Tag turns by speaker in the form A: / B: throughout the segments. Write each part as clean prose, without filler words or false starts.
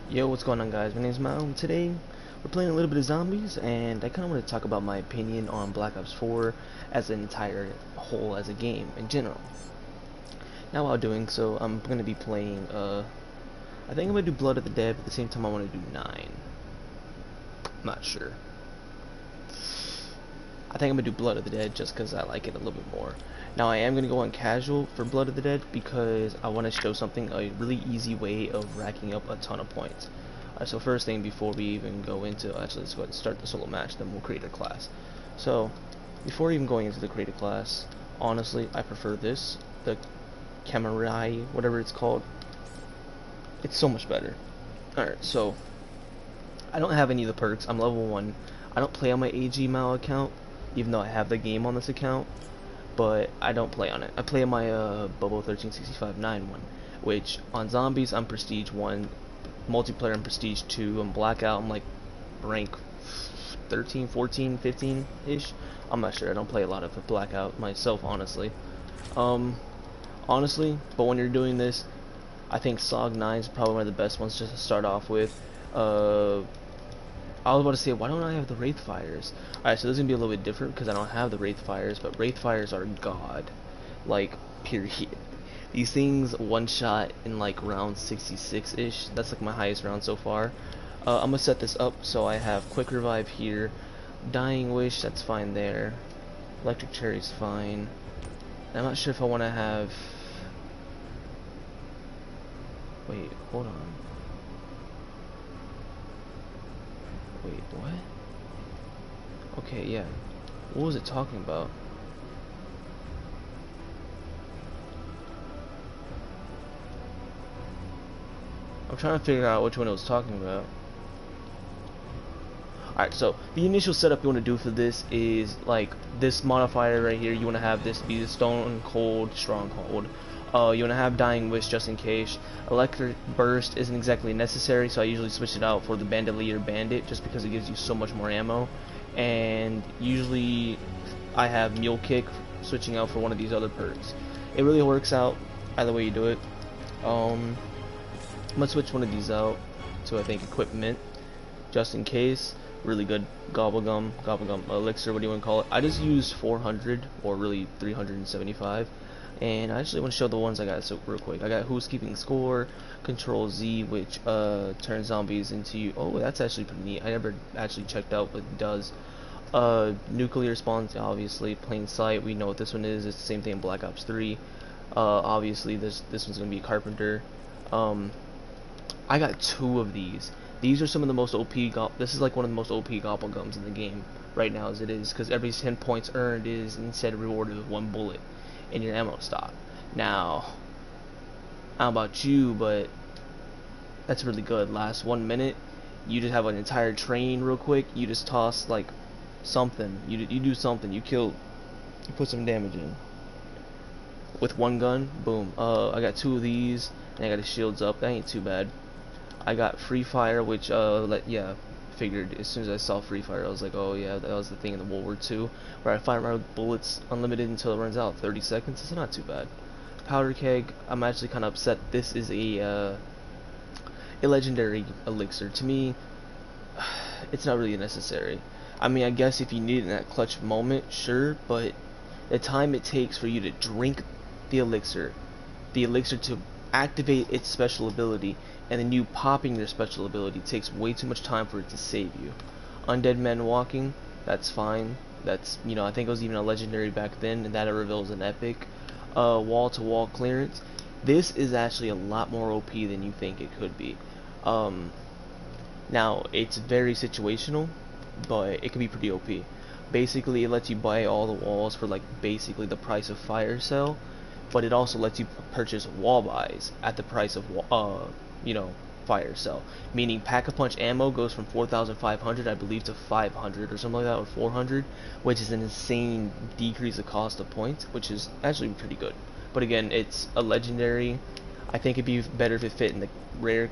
A: Yo, what's going on, guys? My name's Maou, and today we're playing a little bit of zombies, and I kind of want to talk about my opinion on Black Ops 4 as an entire whole, as a game in general. Now, while doing so, I'm going to be playing, I think I'm going to do Blood of the Dead, but at the same time I want to do 9. I'm not sure. I think I'm going to do Blood of the Dead just because I like it a little bit more. Now, I am going to go on casual for Blood of the Dead because I want to show something, a really easy way of racking up a ton of points. So first thing, before we even go into, actually let's go ahead and start the solo match, then we'll create a class. So, before even going into the create a class, honestly, I prefer this, the Camerai, whatever it's called. It's so much better. Alright, so, I don't have any of the perks, I'm level 1. I don't play on my AG Maou account, even though I have the game on this account, but I don't play on it. I play on my Bo4 1365-9 one, which on zombies I'm Prestige 1, multiplayer I'm Prestige 2, and Blackout I'm like rank 13, 14, 15-ish. I'm not sure, I don't play a lot of Blackout myself, honestly. Honestly, but when you're doing this, I think SOG 9 is probably one of the best ones just to start off with. I was about to say, why don't I have the Wraith Fires? Alright, so this is going to be a little bit different because I don't have the Wraith Fires, but Wraith Fires are god. Like, period. These things one-shot in like round 66-ish. That's like my highest round so far. I'm going to set this up so I have Quick Revive here. Dying Wish, that's fine there. Electric Cherry's fine. And I'm not sure if I want to have... Wait, hold on. Wait, what? Okay, yeah. What was it talking about? I'm trying to figure out which one it was talking about. Alright, so the initial setup you want to do for this is like this modifier right here. You want to have this be the Stone Cold Stronghold. You want to have Dying Wish just in case. Electric Burst isn't exactly necessary, so I usually switch it out for the Bandolier Bandit just because it gives you so much more ammo. And usually I have Mule Kick switching out for one of these other perks. It really works out either way you do it. I'm gonna switch one of these out to, I think, Equipment just in case. Really good gobblegum elixir, what do you want to call it? I just used 400 or really 375. And I actually want to show the ones I got so real quick. I got Who's Keeping Score, Control Z, which turns zombies into... Oh, that's actually pretty neat. I never actually checked out what it does. Nuclear spawns, obviously. Plain Sight, we know what this one is. It's the same thing in Black Ops 3. Obviously, this one's going to be Carpenter. I got 2 of these. These are some of the most OP... This is like one of the most OP gobblegums in the game right now as it is. Because every 10 points earned is instead rewarded with 1 bullet in your ammo stock. Now, I don't know about you, but that's really good. Last 1 minute, you just have an entire train real quick. You just toss like something. You do something. You put some damage in with 1 gun. Boom. I got 2 of these, and I got the shields up. That ain't too bad. I got Free Fire, which figured as soon as I saw Free Fire, I was like, oh yeah, that was the thing in the World War II, where I fire my bullets unlimited until it runs out. 30 seconds, it's not too bad. Powder Keg, I'm actually kind of upset. This is a legendary elixir. To me, it's not really necessary. I mean, I guess if you need it in that clutch moment, sure, but the time it takes for you to drink the elixir to activate its special ability, and then you popping their special ability takes way too much time for it to save you. Undead Men Walking, that's fine. That's, you know, I think it was even a legendary back then, and that it reveals an epic. Wall-to-wall clearance. This is actually a lot more OP than you think it could be. Now, it's very situational, but it can be pretty OP. Basically, it lets you buy all the walls for like basically the price of fire cell, but it also lets you purchase wall buys at the price of fire cell. Meaning Pack-a-Punch ammo goes from 4,500 I believe to 500 or something like that, or 400, which is an insane decrease of cost of points, which is actually pretty good. But again, it's a legendary. I think it'd be better if it fit in the rare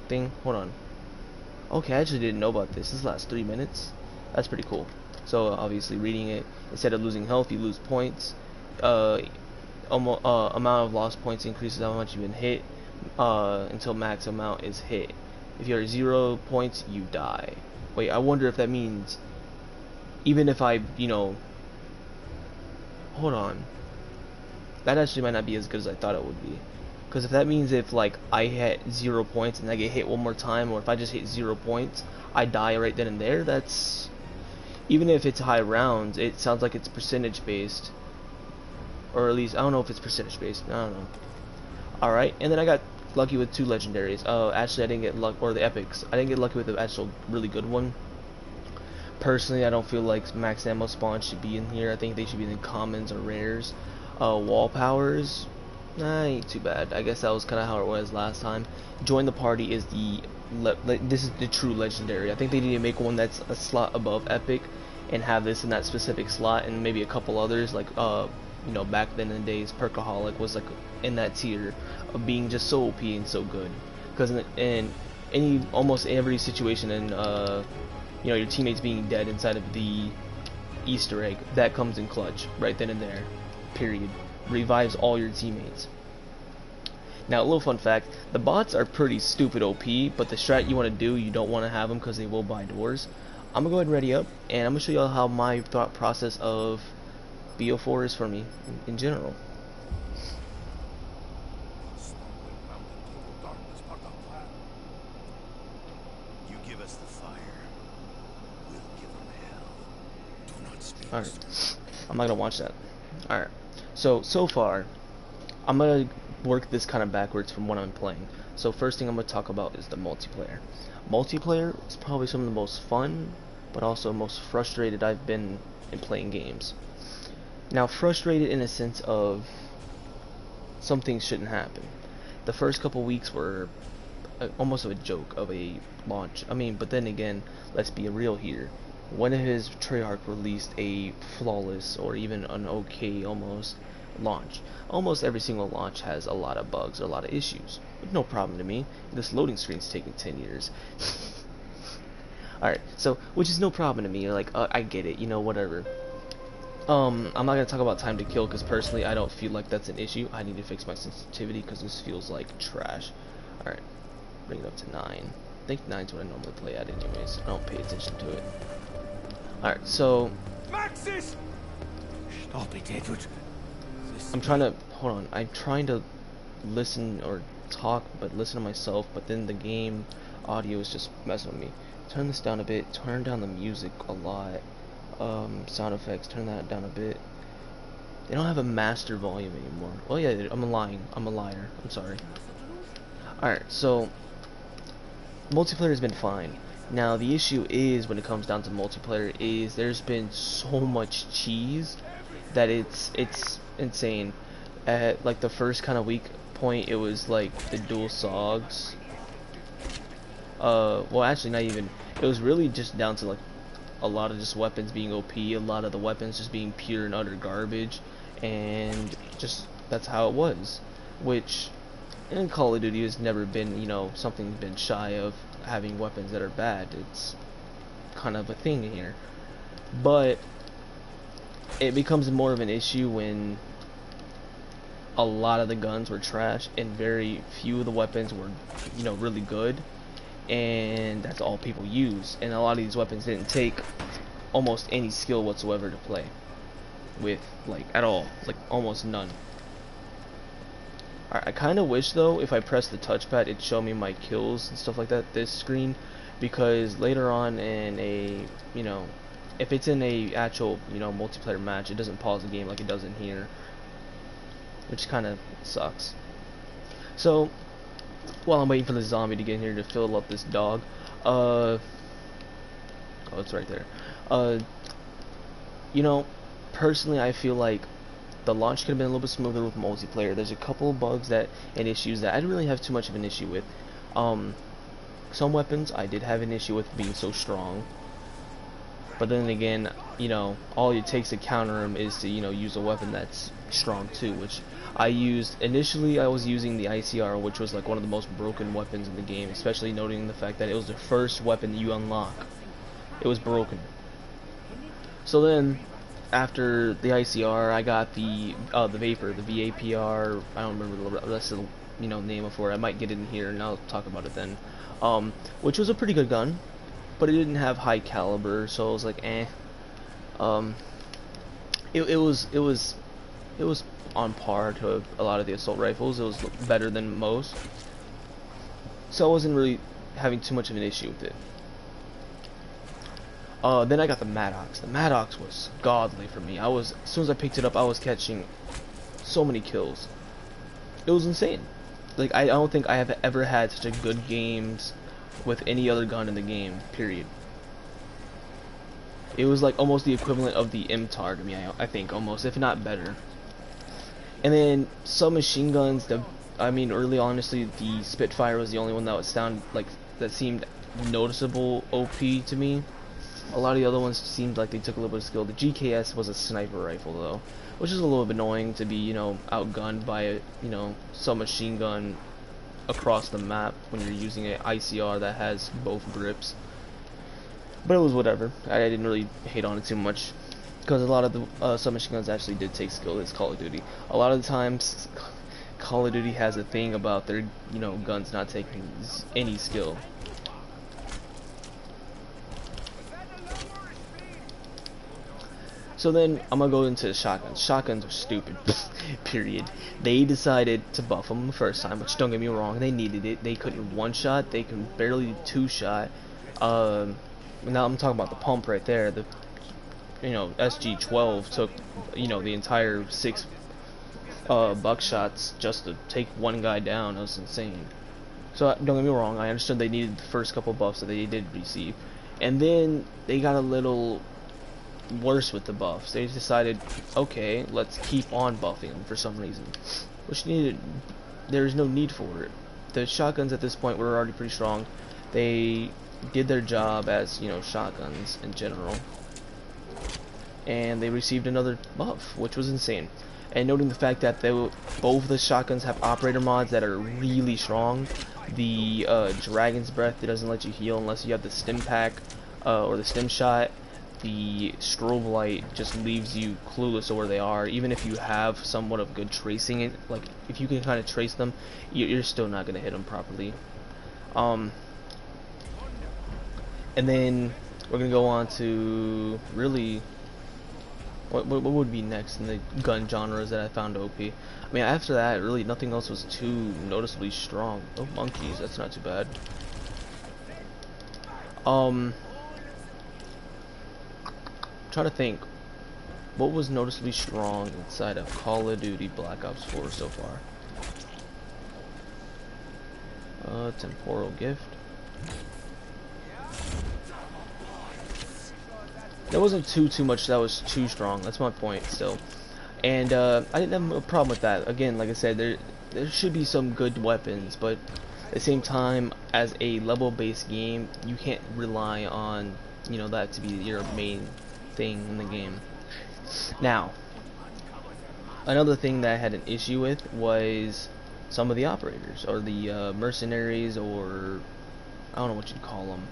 A: thing. Hold on. Okay, I actually didn't know about this. This lasts 3 minutes. That's pretty cool. So obviously reading it, instead of losing health, you lose points. Amount of lost points increases how much you've been hit. until max amount is hit. If you're at 0 points, you die. Wait, I wonder if that means even if I, hold on. That actually might not be as good as I thought it would be. Because if that means if like I hit 0 points and I get hit one more time, or if I just hit 0 points, I die right then and there, that's, even if it's high rounds, it sounds like it's percentage based. Or at least, I don't know if it's percentage based, I don't know. Alright, and then I got lucky with 2 legendaries. Actually I didn't get luck, or the epics. I didn't get lucky with the actual really good one. Personally, I don't feel like max ammo spawns should be in here. I think they should be in commons or rares. Wall powers, ain't too bad. I guess that was kind of how it was last time. Join the party is this is the true legendary. I think they need to make one that's a slot above epic and have this in that specific slot, and maybe a couple others like back then in the days Perkaholic was like in that tier of being just so OP and so good, because in almost every situation in your teammates being dead inside of the Easter egg, that comes in clutch right then and there, period. Revives all your teammates. Now, a little fun fact, the bots are pretty stupid OP, but the strat you want to do, you don't want to have them because they will buy doors. I'm going to go ahead and ready up, and I'm going to show you all how my thought process of Bo4 is for me in general.
B: You give us the fire, we'll give them hell. Do not speak.
A: Alright, I'm not going to watch that. Alright, so far, I'm going to work this kind of backwards from what I'm playing. So first thing I'm going to talk about is the multiplayer. Multiplayer is probably some of the most fun, but also most frustrated I've been in playing games. Now, frustrated in a sense of some things shouldn't happen. The first couple weeks were almost of a joke of a launch. I mean, but then again, let's be real here. When has Treyarch released a flawless or even an okay almost launch? Almost every single launch has a lot of bugs or a lot of issues. But no problem to me. This loading screen's taking 10 years. Alright, so, which is no problem to me. Like, I get it, whatever. I'm not going to talk about time to kill because personally I don't feel like that's an issue. I need to fix my sensitivity because this feels like trash. Alright, bring it up to 9. I think 9's what I normally play at anyways. I don't pay attention to it. Alright, so
B: Maxis! Stop it, Edward.
A: I'm trying to, hold on, I'm trying to listen or talk, but listen to myself, but then the game audio is just messing with me. Turn this down a bit, turn down the music a lot. Sound effects, turn that down a bit. They don't have a master volume anymore. Well, yeah, I'm lying. I'm a liar. I'm sorry. Alright, so multiplayer has been fine. Now, the issue is, when it comes down to multiplayer, is there's been so much cheese that it's insane. At like the first kind of weak point, it was like the dual SOGs. Well, actually, not even. It was really just down to like a lot of just weapons being OP, a lot of the weapons just being pure and utter garbage, and just that's how it was. Which in Call of Duty has never been, something been shy of having weapons that are bad. It's kind of a thing here, but it becomes more of an issue when a lot of the guns were trash and very few of the weapons were, really good, and that's all people use. And a lot of these weapons didn't take almost any skill whatsoever to play with, like at all, like almost none. I kind of wish though if I press the touchpad it'd show me my kills and stuff like that, this screen, because later on in a, if it's in a actual, multiplayer match, it doesn't pause the game like it does in here, which kind of sucks. So while I'm waiting for the zombie to get in here to fill up this dog, oh, it's right there. Personally I feel like the launch could have been a little bit smoother with multiplayer. There's a couple of bugs and issues that I didn't really have too much of an issue with. Some weapons I did have an issue with being so strong, but then again, all it takes to counter them is to, use a weapon that's strong too, which I used. Initially I was using the ICR, which was like one of the most broken weapons in the game, especially noting the fact that it was the first weapon that you unlock. It was broken. So then, after the ICR, I got the Vapor, the VAPR. I don't remember the rest of the name for it. I might get it in here and I'll talk about it then. Which was a pretty good gun, but it didn't have high caliber, so I was like, eh. It was on par to a lot of the assault rifles. It was better than most, so I wasn't really having too much of an issue with it. Then I got the Maddox. The Maddox was godly for me. As soon as I picked it up, I was catching so many kills. It was insane. Like, I don't think I have ever had such a good games with any other gun in the game, period. It was like almost the equivalent of the MTAR to me, I think, almost, if not better. And then submachine guns, early honestly, the Spitfire was the only one that that seemed noticeable OP to me. A lot of the other ones seemed like they took a little bit of skill. The GKS was a sniper rifle though, which is a little bit annoying to be, outgunned by a, submachine gun across the map when you're using an ICR that has both grips. But it was whatever. I didn't really hate on it too much, because a lot of the submachine guns actually did take skill. It's Call of Duty. A lot of the times, Call of Duty has a thing about their, guns not taking any skill. So then I'm gonna go into shotguns. Shotguns are stupid. Period. They decided to buff them the first time, which, don't get me wrong, they needed it. They couldn't one shot. They can barely do two shot. Now I'm talking about the pump right there. The SG-12 took the entire 6 buckshots just to take one guy down. That was insane. So don't get me wrong, I understood they needed the first couple buffs that they did receive, and then they got a little worse with the buffs. They decided, okay, let's keep on buffing them for some reason, which there's no need for it. The shotguns at this point were already pretty strong. They did their job as shotguns in general, and they received another buff, which was insane. And noting the fact that both the shotguns have operator mods that are really strong. The Dragon's Breath, that doesn't let you heal unless you have the stim pack or the stim shot. The strobe light just leaves you clueless of where they are, even if you have somewhat of good tracing. Like, if you can kind of trace them, you're still not gonna hit them properly. And then we're gonna go on to really what would be next in the gun genres that I found OP. I mean, after that, really nothing else was too noticeably strong. Oh, monkeys, that's not too bad. Trying to think what was noticeably strong inside of Call of Duty Black Ops 4 so far. Temporal Gift. There wasn't too much that was too strong. That's my point still. And I didn't have a problem with that. Again, like I said, there should be some good weapons, but at the same time, as a level-based game, you can't rely on that to be your main thing in the game. Now, another thing that I had an issue with was some of the operators, or the mercenaries, or I don't know what you'd call them.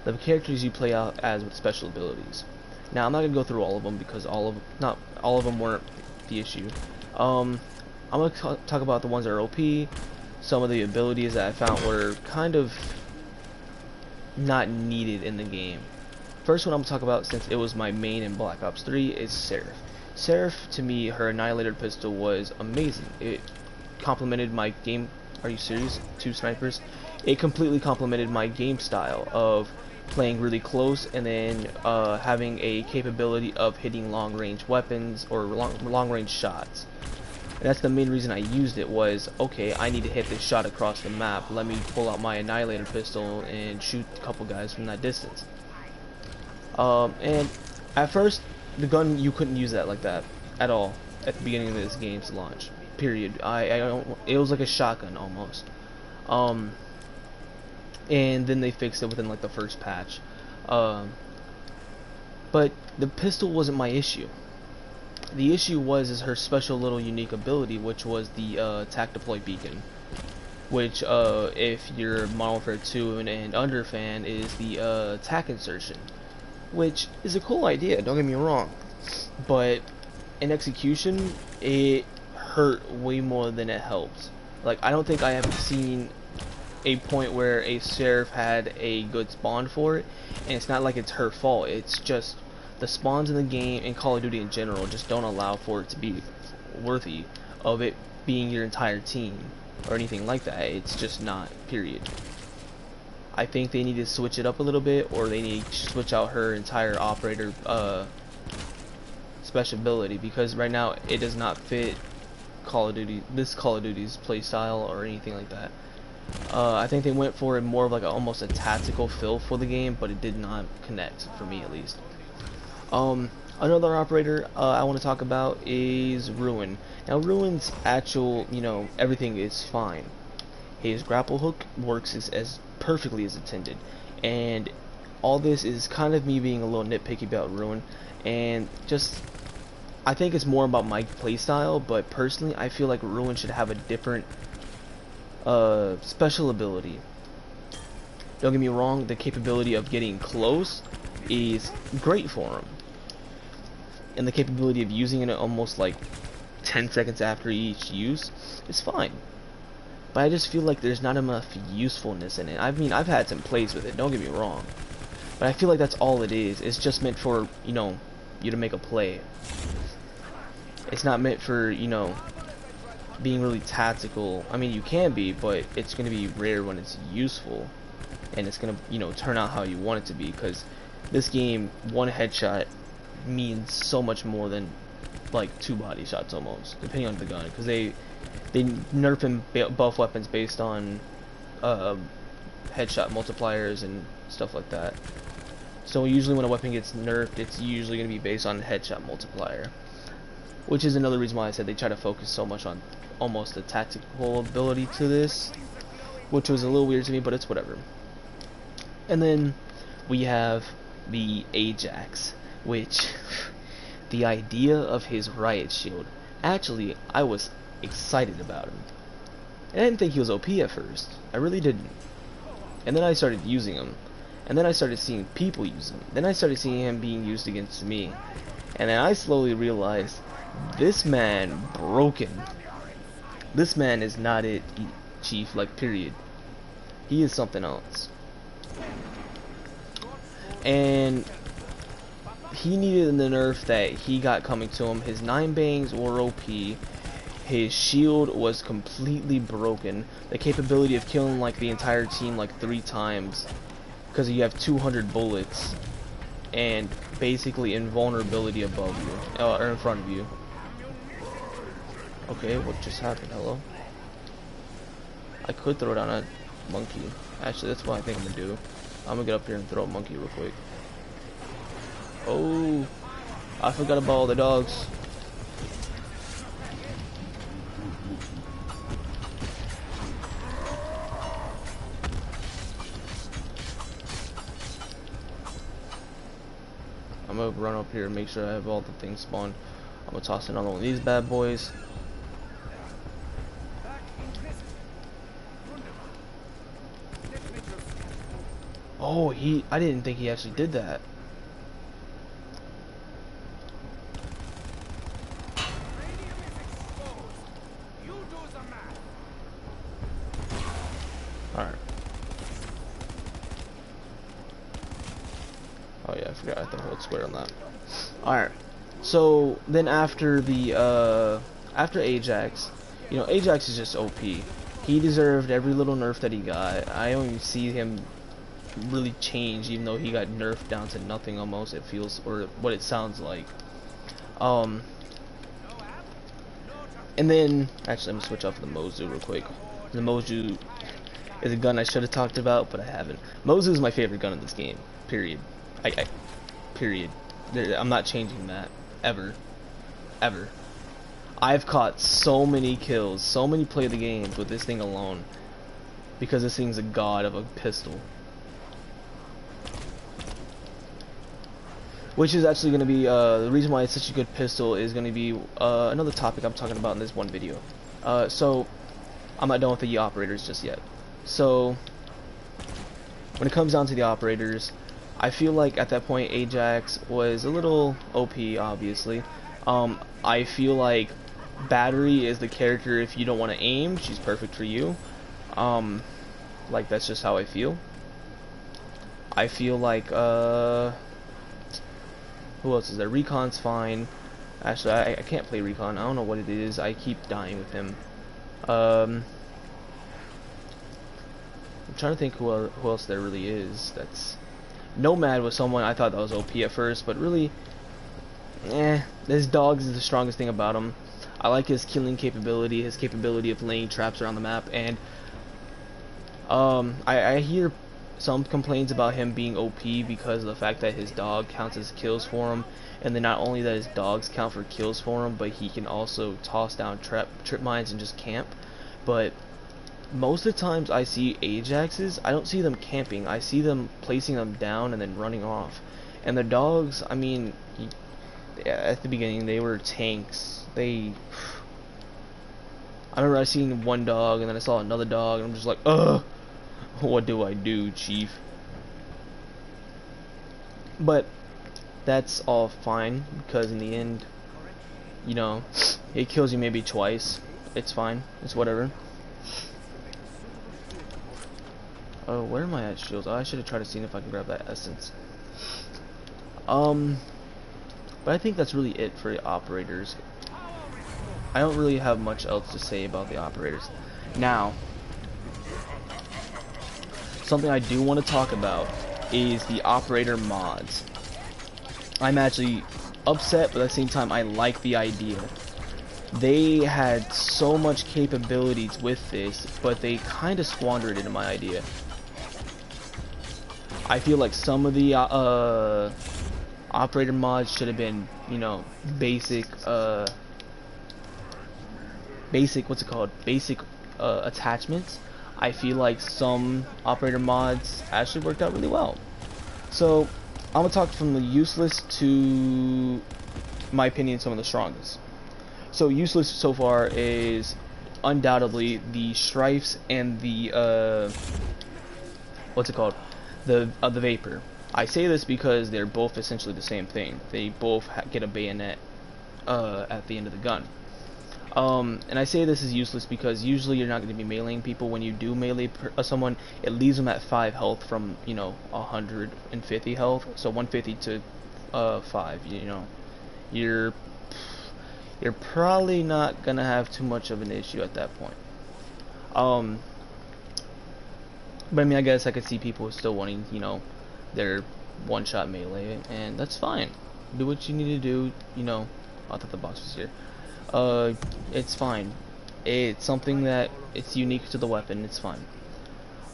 A: The characters you play out as with special abilities. Now, I'm not gonna go through all of them because not all of them weren't the issue. I'm gonna talk about the ones that are OP. Some of the abilities that I found were kind of not needed in the game. First one I'm gonna talk about, since it was my main in Black Ops 3, is Seraph. Seraph, to me, her Annihilator pistol was amazing. It complemented my game. Are you serious? 2 snipers. It completely complemented my game style of playing really close and then having a capability of hitting long-range weapons or long-range shots. And that's the main reason I used it. Was, okay, I need to hit this shot across the map. Let me pull out my Annihilator pistol and shoot a couple guys from that distance. And at first, the gun, you couldn't use that like that at all at the beginning of this game's launch. Period. It was like a shotgun almost. And then they fixed it within like the first patch. But the pistol wasn't my issue. The issue was her special little unique ability, which was the attack deploy beacon, which if you're Modern Warfare 2 and under fan, is the attack insertion, which is a cool idea, don't get me wrong. but in execution, it hurt way more than it helped. Like, I don't think I have seen a point where a sheriff had a good spawn for it, and it's not like it's her fault. It's just the spawns in the game and Call of Duty in general just don't allow for it to be worthy of it being your entire team or anything like that. It's just not, period. I think they need to switch it up a little bit, or they need to switch out her entire operator special ability, because right now it does not fit Call of Duty's playstyle or anything like that. I think they went for more of like almost a tactical feel for the game, but it did not connect for me, at least. Another operator I want to talk about is Ruin. Now, Ruin's actual, everything is fine. His grapple hook works as perfectly as intended, and all this is kind of me being a little nitpicky about Ruin, and just I think it's more about my playstyle, but personally I feel like Ruin should have a different special ability. Don't get me wrong, the capability of getting close is great for him, and the capability of using it almost like 10 seconds after each use is fine. But I just feel like there's not enough usefulness in it. I mean, I've had some plays with it, don't get me wrong, but I feel like that's all it is. It's just meant for, you to make a play. It's not meant for, being really tactical. I mean, you can be, but it's going to be rare when it's useful, and it's going to, turn out how you want it to be, because this game, one headshot means so much more than like 2 body shots almost, depending on the gun, because they nerf and buff weapons based on headshot multipliers and stuff like that. So usually when a weapon gets nerfed, it's usually going to be based on headshot multiplier, which is another reason why I said they try to focus so much on almost a tactical ability to this, which was a little weird to me, but it's whatever. And then we have the Ajax, which the idea of his riot shield, actually I was excited about him. And I didn't think he was OP at first. I really didn't. And then I started using him. And then I started seeing people use him. Then I started seeing him being used against me. And then I slowly realized, this man broken. This man is not it, Chief, like, period. He is something else. And he needed the nerf that he got coming to him. His 9 bangs were OP. His shield was completely broken. The capability of killing like the entire team like 3 times, because you have 200 bullets, and basically invulnerability above you, or in front of you. Okay, what just happened? Hello? I could throw down a monkey. Actually, that's what I think I'm gonna do. I'm gonna get up here and throw a monkey real quick. Oh, I forgot about all the dogs. I'm gonna run up here and make sure I have all the things spawned. I'm gonna toss another one of these bad boys. Oh, I didn't think he actually did that. Alright. Oh yeah, I forgot I have to hold square on that. Alright. So then after the after Ajax, Ajax is just OP. He deserved every little nerf that he got. I don't even see him really change, even though he got nerfed down to nothing almost, it feels, or what it sounds like. And then actually I'm gonna switch off the Maou real quick. The Maou is a gun I should have talked about, but I haven't. Maou is my favorite gun in this game, period. Period. I'm not changing that ever. I've caught so many kills, so many play the games with this thing alone, because this thing's a god of a pistol. Which is actually going to be, the reason why it's such a good pistol is going to be another topic I'm talking about in this one video. So, I'm not done with the operators just yet. So, when it comes down to the operators, I feel like at that point Ajax was a little OP, obviously. I feel like Battery is the character if you don't want to aim, she's perfect for you. Like that's just how I feel. I feel like who else is there? Recon's fine. Actually, I can't play Recon. I don't know what it is. I keep dying with him. I'm trying to think who else there really is. That's Nomad was someone I thought that was OP at first, but really, his dogs is the strongest thing about him. I like his killing capability, his capability of laying traps around the map, and I hear some complaints about him being OP because of the fact that his dog counts as kills for him, and then not only that his dogs count for kills for him, but he can also toss down trip mines and just camp. But most of the times I see Ajaxes, I don't see them camping. I see them placing them down and then running off. And the dogs, I mean, at the beginning they were tanks. I remember I seen one dog and then I saw another dog and I'm just like, ugh, what do I do, chief? But that's all fine because in the end, you know, it kills you maybe twice. It's fine. It's whatever. Oh, where am I at, shields? Oh, I should have tried to see if I can grab that essence. But I think that's really it for the operators. I don't really have much else to say about the operators. Now, something I do want to talk about is the operator mods. I'm actually upset, but at the same time I like the idea. They had so much capabilities with this, but they kind of squandered it in my idea. I feel like some of the operator mods should have been, you know, basic what's it called? Basic attachments. I feel like some operator mods actually worked out really well. So I'm gonna talk from the useless to, my opinion, some of the strongest. So useless so far is undoubtedly the strifes and the what's it called? The vapor. I say this because they're both essentially the same thing. They both get a bayonet at the end of the gun. And I say this is useless because usually you're not going to be meleeing people. When you do melee someone, it leaves them at 5 health from, you know, 150 health. So 150 to 5, you know. You're probably not going to have too much of an issue at that point. But I mean, I guess I could see people still wanting, you know, their one-shot melee, and that's fine. Do what you need to do, you know. I thought the box was here. It's fine. It's something that it's unique to the weapon. It's fine.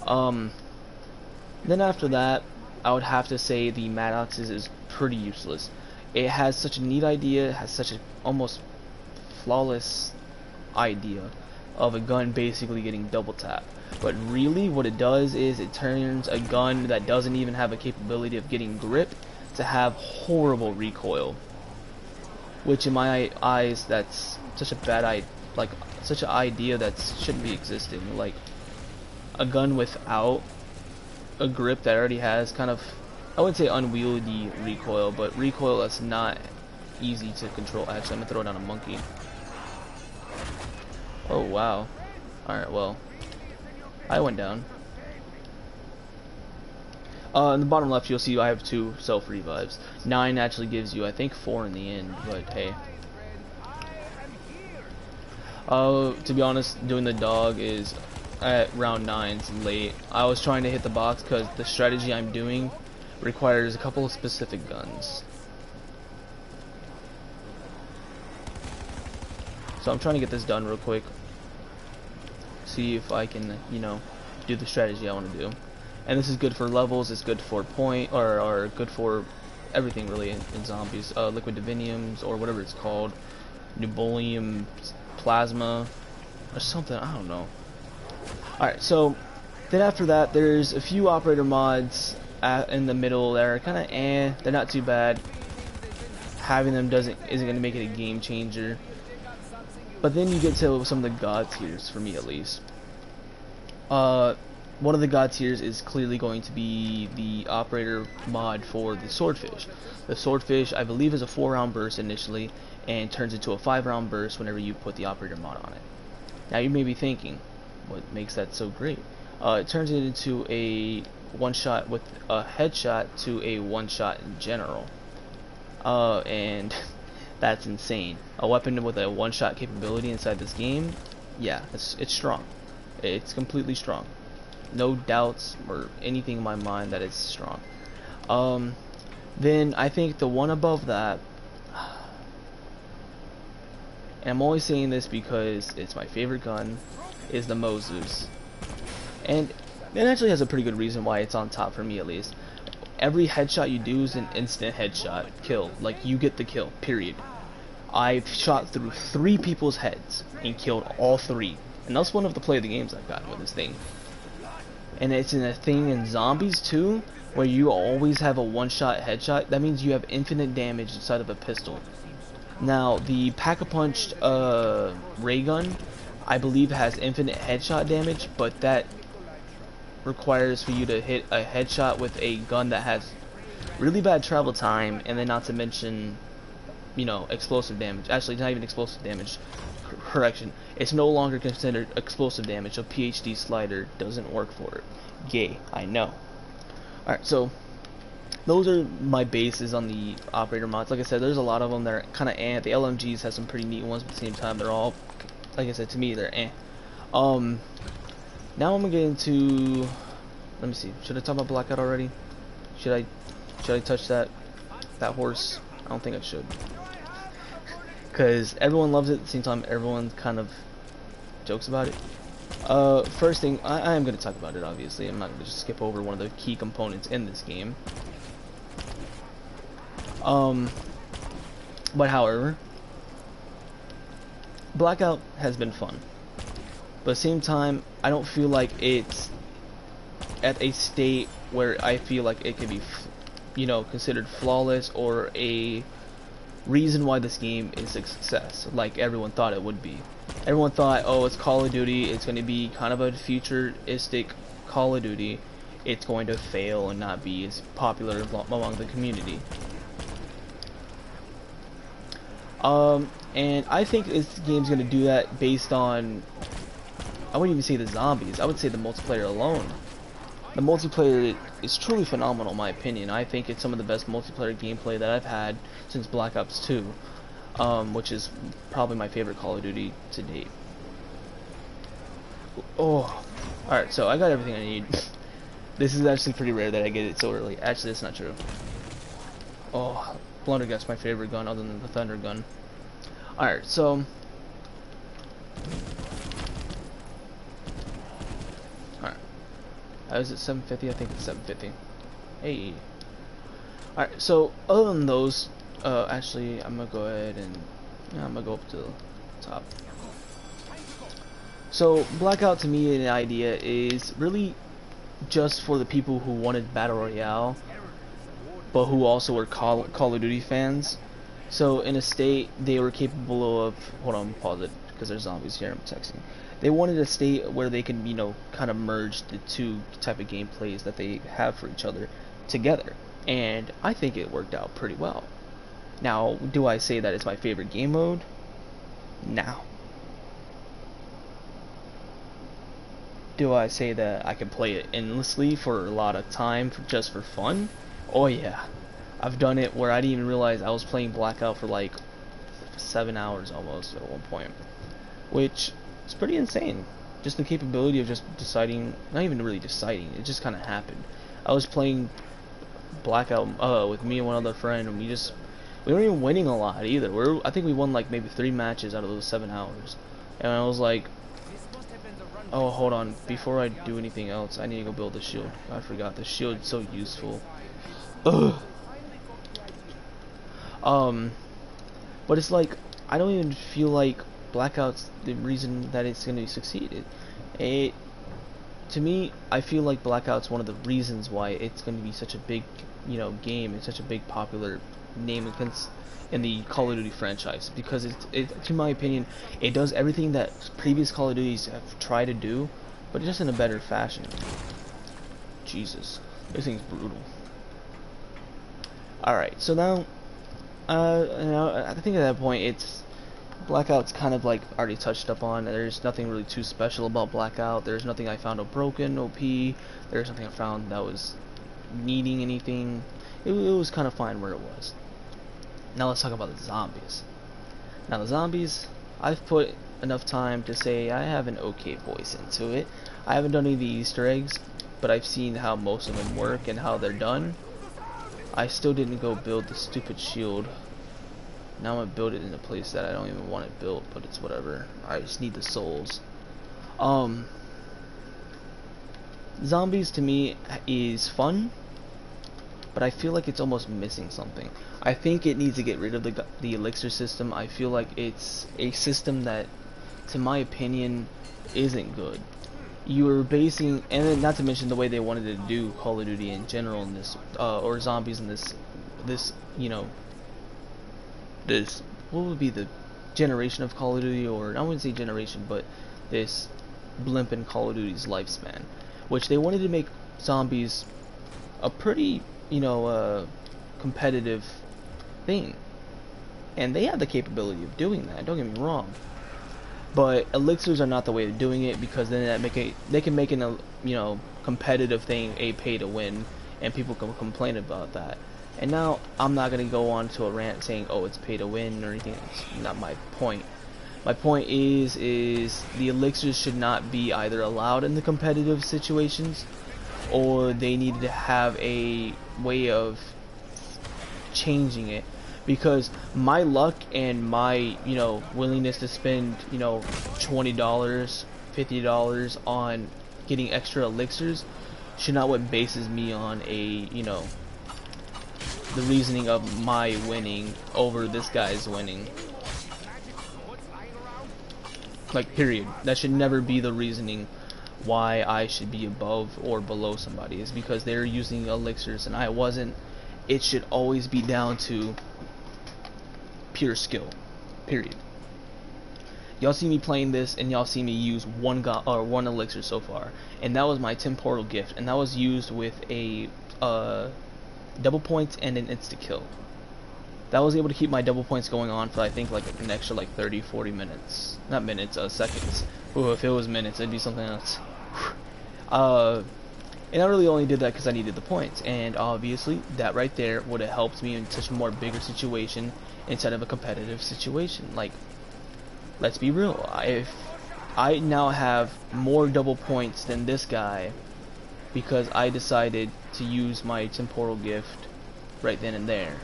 A: Then after that, I would have to say the Maddox's is pretty useless. It has such a neat idea. It has such a almost flawless idea of a gun basically getting double tap. But really, what it does is it turns a gun that doesn't even have a capability of getting grip to have horrible recoil. Which in my eyes, that's such a bad such an idea that shouldn't be existing. Like, a gun without a grip that already has kind of, I wouldn't say unwieldy recoil, but recoil that's not easy to control. Actually, I'm gonna throw down a monkey. Oh wow. Alright, well, I went down. In the bottom left, you'll see I have 2 self revives. 9 actually gives you, I think, 4 in the end, but hey. To be honest, doing the dog is at round 9 late. I was trying to hit the box because the strategy I'm doing requires a couple of specific guns. So I'm trying to get this done real quick. See if I can, you know, do the strategy I want to do. And this is good for levels, it's good for point, or good for everything really in zombies. Liquid diviniums, or whatever it's called. Nubolium plasma, or something, I don't know. Alright, so then after that, there's a few operator mods in the middle that are kind of they're not too bad. Having them isn't going to make it a game changer. But then you get to some of the god tiers, for me at least. one of the god tiers is clearly going to be the operator mod for the swordfish. The swordfish, I believe, is a 4-round burst initially, and turns into a 5-round burst whenever you put the operator mod on it. Now you may be thinking, what makes that so great? It turns it into a one-shot with a headshot to a one-shot in general. And that's insane. A weapon with a one-shot capability inside this game, yeah, it's strong. It's completely strong. No doubts or anything in my mind that it's strong. Then I think the one above that, and I'm only saying this because it's my favorite gun, is the Maou. And it actually has a pretty good reason why it's on top for me, at least. Every headshot you do is an instant headshot kill. Like, you get the kill, period. I've shot through 3 people's heads and killed all 3. And that's one of the play of the games I've gotten with this thing. And it's in a thing in zombies too, where you always have a one-shot headshot. That means you have infinite damage inside of a pistol. Now, the Pack-a-Punch ray gun, I believe, has infinite headshot damage, but that requires for you to hit a headshot with a gun that has really bad travel time, and then not to mention, you know, explosive damage. Actually, not even explosive damage. Correction. It's no longer considered explosive damage, so PhD slider doesn't work for it. Yay, I know. Alright, so those are my bases on the operator mods. Like I said, there's a lot of them that are kind of eh. The LMGs have some pretty neat ones, but at the same time, they're all, like I said, to me, they're eh. Now I'm gonna get into, let me see, should I talk about Blackout already? Should I touch that horse? I don't think I should, because everyone loves it. At the same time, everyone kind of jokes about it. First thing, I am going to talk about it, obviously. I'm not going to just skip over one of the key components in this game. But however, Blackout has been fun. But at the same time, I don't feel like it's at a state where I feel like it could be, you know, considered flawless or a reason why this game is a success, like everyone thought it would be. Everyone thought, oh, it's Call of Duty, it's going to be kind of a futuristic Call of Duty, it's going to fail and not be as popular among the community. And I think this game's going to do that based on, I wouldn't even say the zombies, I would say the multiplayer alone. The multiplayer is truly phenomenal in my opinion. I think it's some of the best multiplayer gameplay that I've had since Black Ops 2, which is probably my favorite Call of Duty to date. Oh, alright, so I got everything I need. This is actually pretty rare that I get it so early. Actually, that's not true. Oh, Blundergut's my favorite gun other than the Thunder gun. Alright, so is it 750? I think it's 750. Hey. Alright, so other than those, actually, I'm gonna go ahead and I'm gonna go up to the top. So Blackout to me, an idea is really just for the people who wanted Battle Royale, but who also were Call of Duty fans. So in a state, they were capable of, hold on, pause it, because there's zombies here, I'm texting. They wanted a state where they could, you know, kind of merge the two type of gameplays that they have for each other together. And I think it worked out pretty well. Now, do I say that it's my favorite game mode? No. Do I say that I can play it endlessly for a lot of time just for fun? Oh yeah. I've done it where I didn't even realize I was playing Blackout for like 7 hours almost at one point. Which is pretty insane. Just the capability of just deciding, not even really deciding, it just kind of happened. I was playing Blackout with me and one other friend, and we weren't even winning a lot either. I think we won like maybe 3 matches out of those 7 hours. And I was like, oh, hold on, before I do anything else, I need to go build the shield. I forgot, the shield's so useful. Ugh. But it's like, I don't even feel like Blackout's the reason that it's going to succeed. To me, I feel like Blackout's one of the reasons why it's going to be such a big, you know, game and such a big popular name in the Call of Duty franchise, because to my opinion, it does everything that previous Call of Duties have tried to do, but just in a better fashion. Jesus, this thing's brutal. Alright, so now, I think at that point, it's Blackout's kind of like already touched up on. There's nothing really too special about Blackout. There's nothing I found broken, OP. There's nothing I found that was needing anything. It was kind of fine where it was. Now let's talk about the zombies. Now the zombies, I've put enough time to say I have an okay voice into it. I haven't done any of the Easter eggs, but I've seen how most of them work and how they're done. I still didn't go build the stupid shield. Now I'm gonna build it in a place that I don't even want it built, but it's whatever. I just need the souls. Zombies to me is fun, but I feel like it's almost missing something. I think it needs to get rid of the elixir system. I feel like it's a system that, to my opinion, isn't good. You are basing, and then not to mention the way they wanted to do Call of Duty in general in this, or zombies in this, you know, this, what would be the generation of Call of Duty, or I wouldn't say generation, but this blimp in Call of Duty's lifespan, which they wanted to make zombies a pretty, you know, competitive thing, and they have the capability of doing that, don't get me wrong, but elixirs are not the way of doing it, because then they can make an, you know, competitive thing a pay to win, and people can complain about that. And now I'm not gonna go on to a rant saying, oh, it's pay to win or anything. It's not my point. My point is the elixirs should not be either allowed in the competitive situations, or they needed to have a way of changing it, because my luck and my, you know, willingness to spend, you know, $20, $50 on getting extra elixirs should not what bases me on a, you know, the reasoning of my winning over this guy's winning. Like, period. That should never be the reasoning why I should be above or below somebody, is because they're using elixirs and I wasn't. It should always be down to pure skill. Period. Y'all see me playing this, and y'all see me use one elixir so far, and that was my temporal gift, and that was used with a double points and an insta kill. That was able to keep my double points going on for I think like an extra like 30-40 minutes. Not minutes, seconds. Ooh, if it was minutes, it'd be something else. And I really only did that because I needed the points, and obviously that right there would have helped me in such a more bigger situation instead of a competitive situation. Like, let's be real, if I now have more double points than this guy because I decided to use my temporal gift right then and there.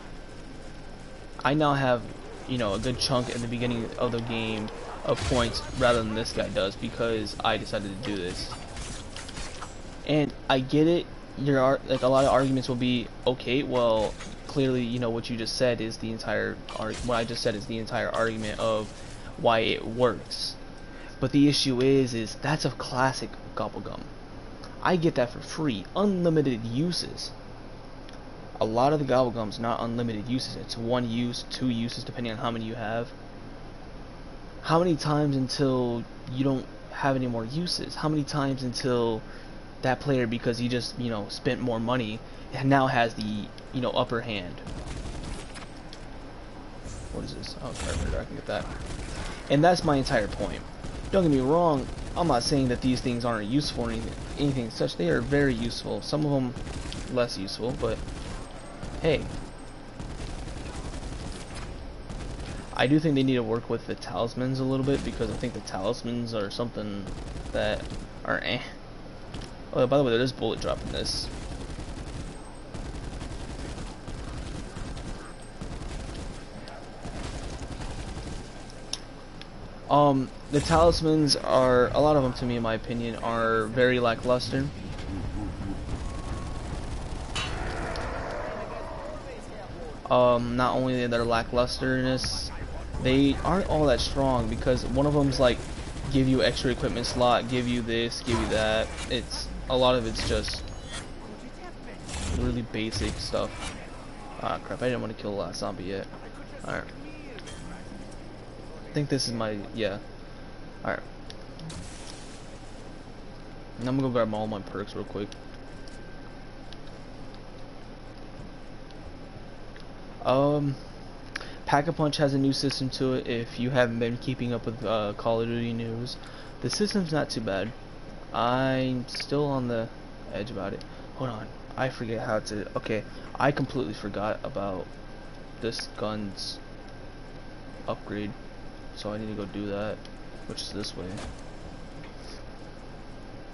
A: I now have, you know, a good chunk at the beginning of the game of points rather than this guy does, because I decided to do this. And I get it. Like, a lot of arguments will be, okay, well, clearly, you know, what you just said is the entire what I just said is the entire argument of why it works. But the issue is that's a classic gobblegum. I get that for free, unlimited uses. A lot of the gobblegums not unlimited uses. It's 1 use, 2 uses, depending on how many you have. How many times until you don't have any more uses? How many times until that player, because he just, you know, spent more money, and now has the, you know, upper hand? What is this? Oh, perfect, I can get that. And that's my entire point. Don't get me wrong, I'm not saying that these things aren't useful or anything such. They are very useful. Some of them less useful, but hey. I do think they need to work with the talismans a little bit, because I think the talismans are something that are eh. Oh, by the way, there's bullet drop in this. The talismans are, a lot of them to me, in my opinion, are very lackluster. Not only their lacklusterness, they aren't all that strong, because one of them's like, give you extra equipment slot, give you this, give you that. It's, a lot of it's just really basic stuff. Ah, crap, I didn't want to kill the last zombie yet. Alright. I think this is my, yeah. Alright. And I'm gonna go grab all my perks real quick. Pack-a-Punch has a new system to it. If you haven't been keeping up with Call of Duty news, the system's not too bad. I'm still on the edge about it. Hold on, I forget how to. Okay, I completely forgot about this gun's upgrade, so I need to go do that, which is this way.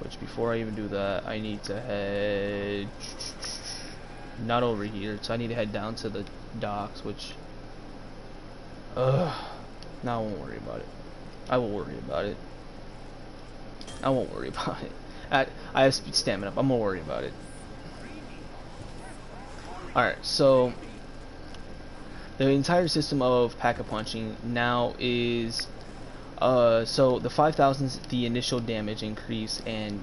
A: Which before I even do that, I need to head not over here, so I need to head down to the docks, which now I won't worry about it. I will worry about it. I won't worry about it. I have stamina up. I'm gonna worry about it. Alright, so the entire system of pack-a-punching now is so the 5,000's the initial damage increase and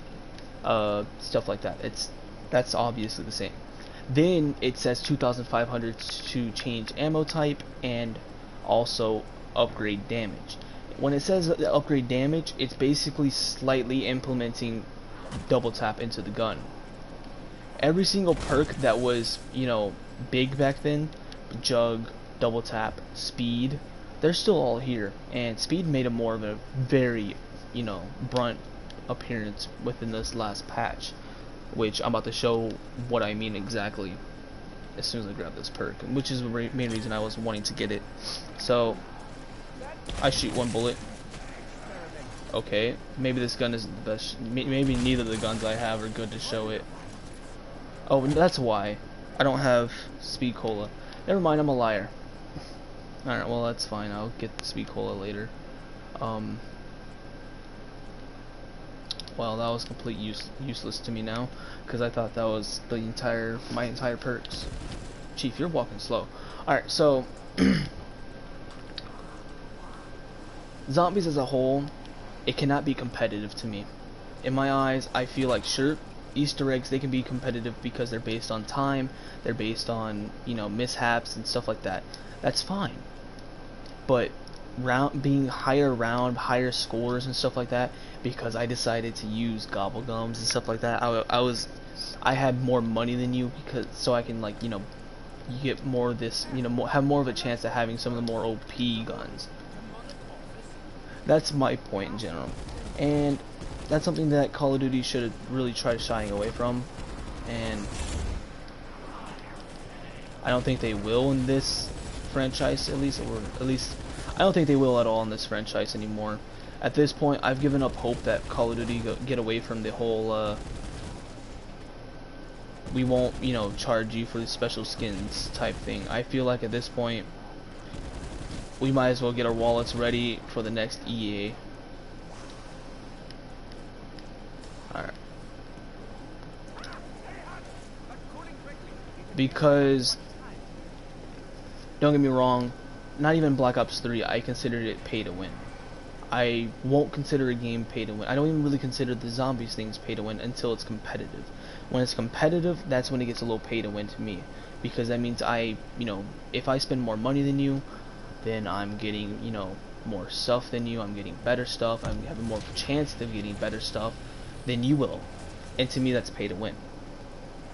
A: stuff like that. That's obviously the same. Then it says 2,500 to change ammo type and also upgrade damage. When it says upgrade damage, it's basically slightly implementing double tap into the gun. Every single perk that was, you know, big back then, jug, double tap, speed, they're still all here, and speed made a more of a very, you know, brunt appearance within this last patch, which I'm about to show what I mean exactly as soon as I grab this perk, which is the main reason I was wanting to get it. So I shoot one bullet. Okay, maybe this gun isn't the best. Maybe neither of the guns I have are good to show it. Oh, that's why I don't have speed cola. Never mind, I'm a liar. Alright, well that's fine. I'll get the speed cola later. Well, that was complete useless to me now, because I thought that was the my entire perks. Chief, you're walking slow. Alright, so zombies as a whole, it cannot be competitive to me. In my eyes, I feel like sure, Easter eggs, they can be competitive because they're based on time, they're based on, you know, mishaps and stuff like that. That's fine. But being higher scores and stuff like that, because I decided to use gobble gums and stuff like that. I had more money than you, because so I can, like, you know, you get more of this, you know, have more of a chance of having some of the more OP guns. That's my point in general, and that's something that Call of Duty should really try shying away from, and I don't think they will in this franchise, at least I don't think they will at all in this franchise anymore. At this point, I've given up hope that Call of Duty get away from the whole we won't, you know, charge you for the special skins type thing. I feel like at this point we might as well get our wallets ready for the next EA. Alright. Because, don't get me wrong, not even Black Ops 3, I considered it pay to win. I won't consider a game pay to win. I don't even really consider the zombies things pay to win until it's competitive. When it's competitive, that's when it gets a little pay to win to me. Because that means you know, if I spend more money than you, then I'm getting, you know, more stuff than you, I'm getting better stuff, I'm having more of a chance of getting better stuff than you will. And to me, that's pay to win.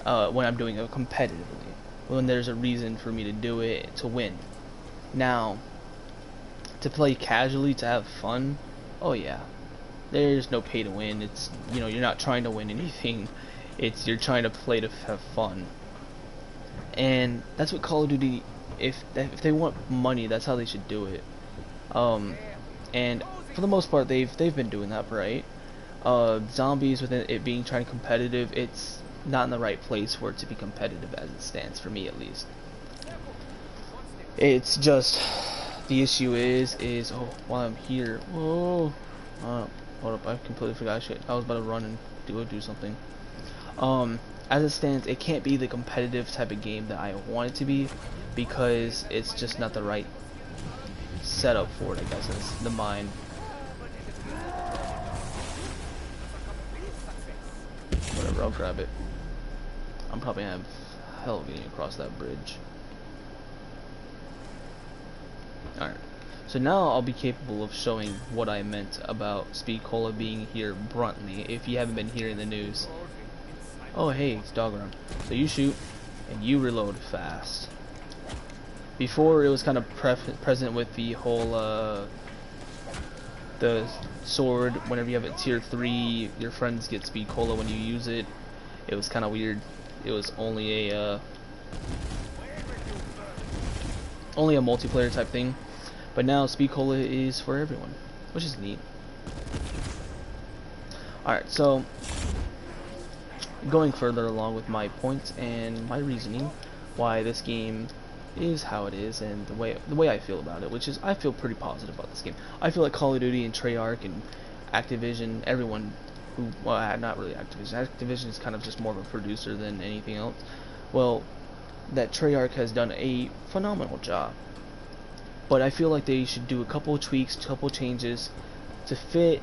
A: When I'm doing it competitively. When there's a reason for me to do it, to win. Now, to play casually, to have fun, oh yeah, there's no pay to win. It's, you know, you're not trying to win anything. It's, you're trying to play to have fun. And that's what Call of Duty, if they want money, that's how they should do it. And for the most part, they've been doing that right. Zombies, with it being trying competitive, it's not in the right place for it to be competitive as it stands, for me at least. It's just, the issue is oh, while I'm here, whoa, hold up, I completely forgot shit. I was about to run and do something. As it stands, it can't be the competitive type of game that I want it to be, because it's just not the right setup for it, I guess, is the mind. Whatever, I'll grab it. I'm probably gonna have hell getting across that bridge. Alright, So now I'll be capable of showing what I meant about Speed Cola being here bluntly, if you haven't been hearing the news. Oh hey, it's dog run. So you shoot, and you reload fast. Before, it was kind of present with the whole, the sword, whenever you have it tier 3, your friends get Speed Cola when you use it. It was kind of weird. It was only a multiplayer type thing. But now Speed Cola is for everyone, which is neat. Alright, so going further along with my points and my reasoning why this game is how it is, and the way I feel about it, which is I feel pretty positive about this game. I feel like Call of Duty and Treyarch and Activision, everyone who, well, not really Activision. Activision is kind of just more of a producer than anything else. Well, that Treyarch has done a phenomenal job. But I feel like they should do a couple of tweaks, a couple of changes to fit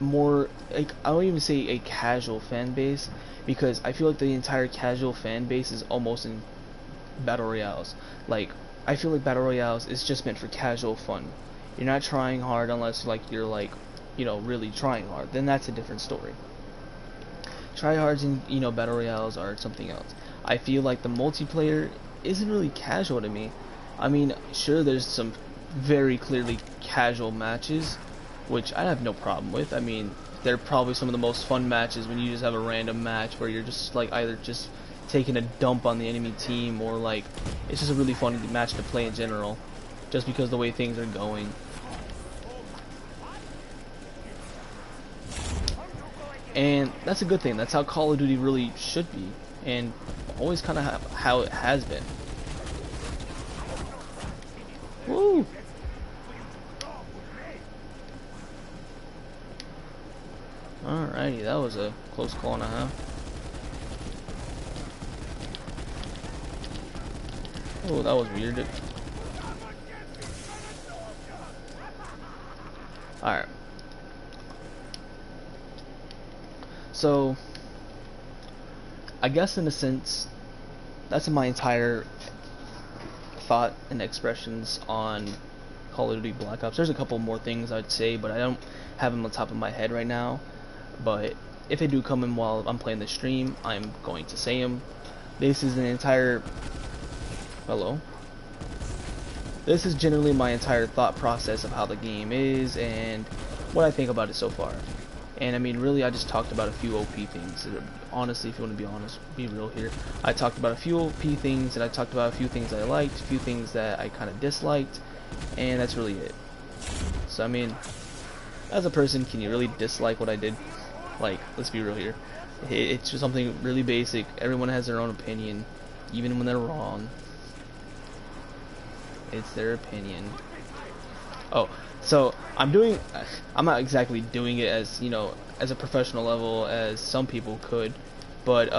A: more, like, I don't even say a casual fan base, because I feel like the entire casual fan base is almost in battle royales. Like, I feel like battle royales is just meant for casual fun. You're not trying hard unless you're really trying hard. Then that's a different story. Tryhards in battle royales are something else. I feel like the multiplayer isn't really casual to me. I mean, sure, there's some very clearly casual matches, which I have no problem with. I mean, they're probably some of the most fun matches when you just have a random match where you're just either just taking a dump on the enemy team, or it's just a really fun match to play in general, just because the way things are going. And that's a good thing. That's how Call of Duty really should be, and always kind of how it has been. Woo! Alrighty, that was a close call and a half. Oh, that was weird. Alright. So, I guess in a sense, that's my entire thought and expressions on Call of Duty Black Ops. There's a couple more things I'd say, but I don't have them on top of my head right now. But if they do come in while I'm playing the stream, I'm going to say them. This is an entire... Hello? This is generally my entire thought process of how the game is and what I think about it so far. And I mean, really, I just talked about a few OP things. Honestly, if you want to be honest, be real here, I talked about a few OP things, and I talked about a few things I liked, a few things that I kind of disliked, and that's really it. So I mean, as a person, can you really dislike what I did? Let's be real here. It's just something really basic. Everyone has their own opinion, even when they're wrong. It's their opinion. Oh, so I'm not exactly doing it as, as a professional level as some people could, but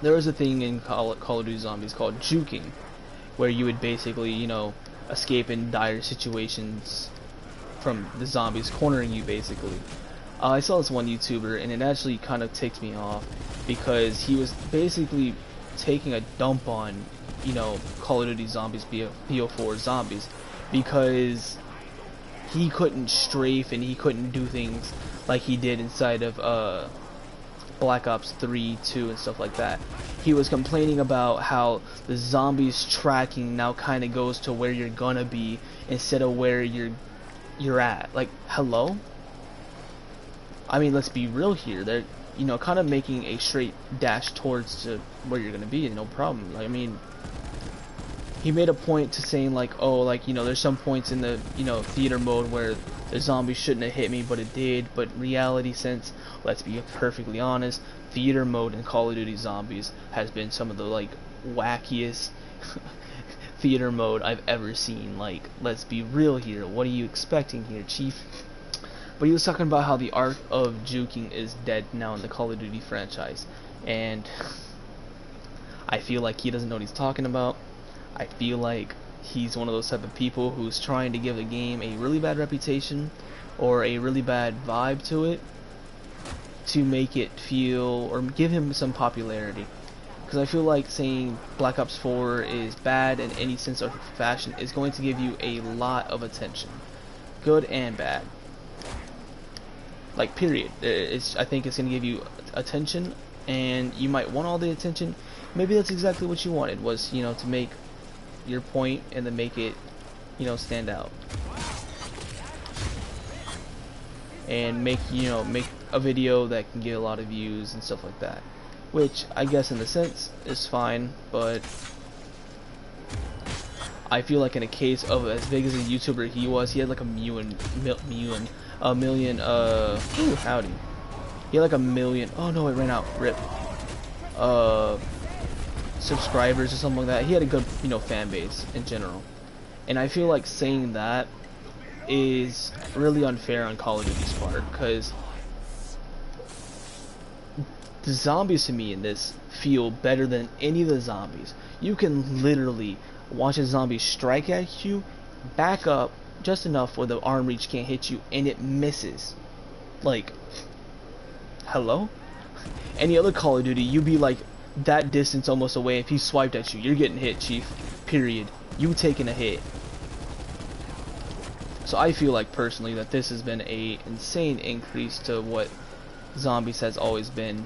A: there was a thing in Call of Duty Zombies called juking, where you would basically, escape in dire situations from the zombies cornering you, basically. I saw this one YouTuber, and it actually kind of ticked me off, because he was basically taking a dump on, Call of Duty Zombies, Bo4 Zombies, because he couldn't strafe and he couldn't do things like he did inside of Black Ops 3, 2, and stuff like that. He was complaining about how the zombies tracking now kind of goes to where you're gonna be instead of where you're at. Hello? I mean, let's be real here. They're, kind of making a straight dash towards to where you're gonna be, and no problem. I mean, he made a point to saying there's some points in the, theater mode where the zombie shouldn't have hit me, but it did. But in reality sense, let's be perfectly honest, theater mode in Call of Duty Zombies has been some of the wackiest theater mode I've ever seen. Let's be real here. What are you expecting here, Chief? But he was talking about how the art of juking is dead now in the Call of Duty franchise, and I feel like he doesn't know what he's talking about. I feel like he's one of those type of people who's trying to give a game a really bad reputation or a really bad vibe to it to make it feel, or give him some popularity. because I feel like saying Black Ops 4 is bad in any sense or fashion is going to give you a lot of attention, good and bad. Like, period. I think it's going to give you attention, and you might want all the attention. Maybe that's exactly what you wanted, was, you know, to make your point and then make it, you know, stand out. And make, you know, make a video that can get a lot of views and stuff like that. Which, I guess in a sense, is fine, but I feel like in a case of as big as a YouTuber he was, he had like a million, ooh, howdy. He had like a million, oh no, it ran out, rip. Subscribers or something like that. He had a good, you know, fan base in general. And I feel like saying that is really unfair on Call of Duty's part, because the zombies to me in this feel better than any of the zombies. You can literally watch a zombie strike at you, back up just enough where the arm reach can't hit you, and it misses. Like, hello? Any other Call of Duty, you'd be like that distance almost away. If he swiped at you, you're getting hit, chief. Period. You taking a hit. So I feel like personally that this has been a insane increase to what Zombies has always been.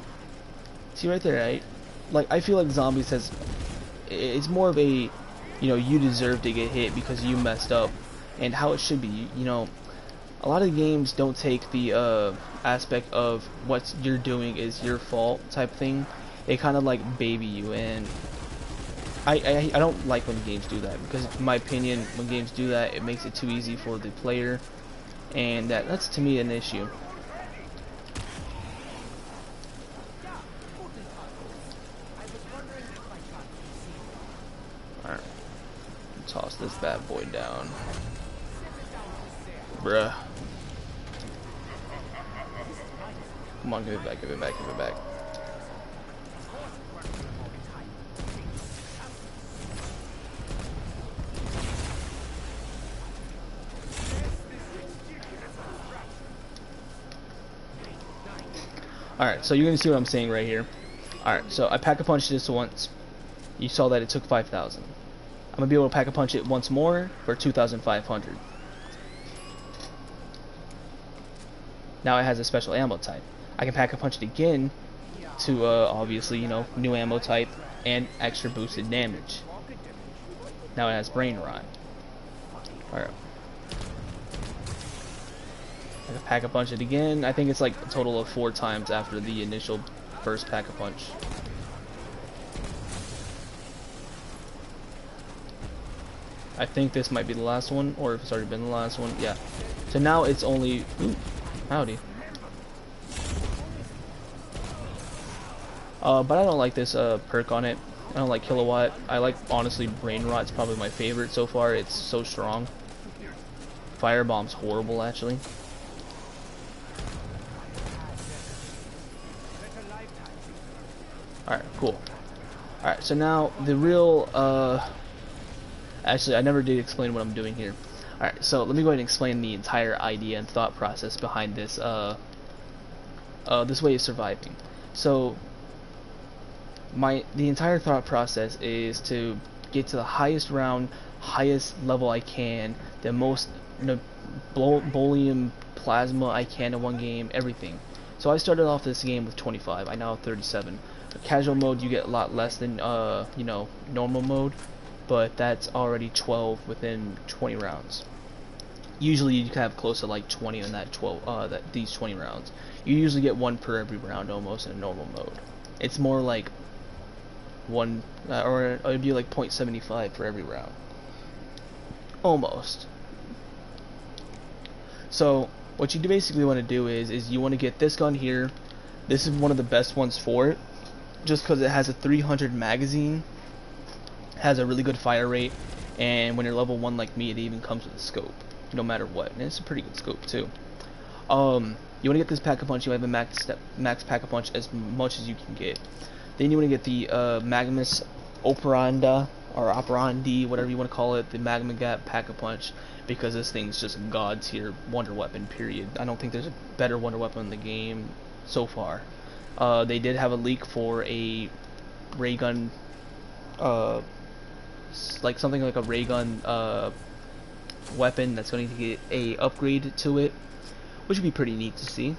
A: See right there, right? Like, I feel like Zombies has, it's more of a, you know, you deserve to get hit because you messed up, and how it should be. You know, a lot of games don't take the aspect of what you're doing is your fault type thing. They kind of like baby you, and I don't like when games do that, because in my opinion, when games do that, it makes it too easy for the player, and that's to me an issue. Alright, toss this bad boy down, bruh. Come on, give it back, give it back, give it back. Alright, so you're gonna see what I'm saying right here. Alright, so I pack-a-punched this once. You saw that it took 5,000. I'm gonna be able to pack-a-punch it once more for 2,500. Now it has a special ammo type. I can pack-a-punch it again to obviously, you know, new ammo type and extra boosted damage. Now it has brain rot. Alright. I can pack-a-punch it again. I think it's like a total of 4 times after the initial first pack-a-punch. I think this might be the last one, or if it's already been the last one, yeah. So now it's only, ooh, howdy. But I don't like this perk on it. I don't like Kilowatt. I like, honestly, Brain Rot. It's probably my favorite so far. It's so strong. Firebomb's horrible, actually. Alright, cool. Alright, so now the real, actually, I never did explain what I'm doing here. Alright, so let me go ahead and explain the entire idea and thought process behind this, this way of surviving. So, the entire thought process is to get to the highest round, highest level I can, the most Bolium plasma I can in one game, everything. So I started off this game with 25, I now have 37. Casual mode you get a lot less than you know, normal mode, but that's already 12 within 20 rounds. Usually you can have close to like 20 in that 12 these 20 rounds. You usually get 1 per every round almost in a normal mode. It's more like 1 or it'd be like 0.75 for every round. Almost. So what you basically want to do is you want to get this gun here. This is one of the best ones for it, just because it has a 300 magazine, has a really good fire rate, and when you're level 1 like me, it even comes with a scope, no matter what, and it's a pretty good scope too. You want to get this pack-a-punch. You have a max pack-a-punch as much as you can get. Then you want to get the Magnus Operanda, or Operandi, whatever you want to call it, the Magma Gap pack-a-punch, because this thing's just god tier wonder weapon, period. I don't think there's a better wonder weapon in the game so far. They did have a leak for a ray gun, uh, like something like a ray gun weapon that's going to get a upgrade to it, which would be pretty neat to see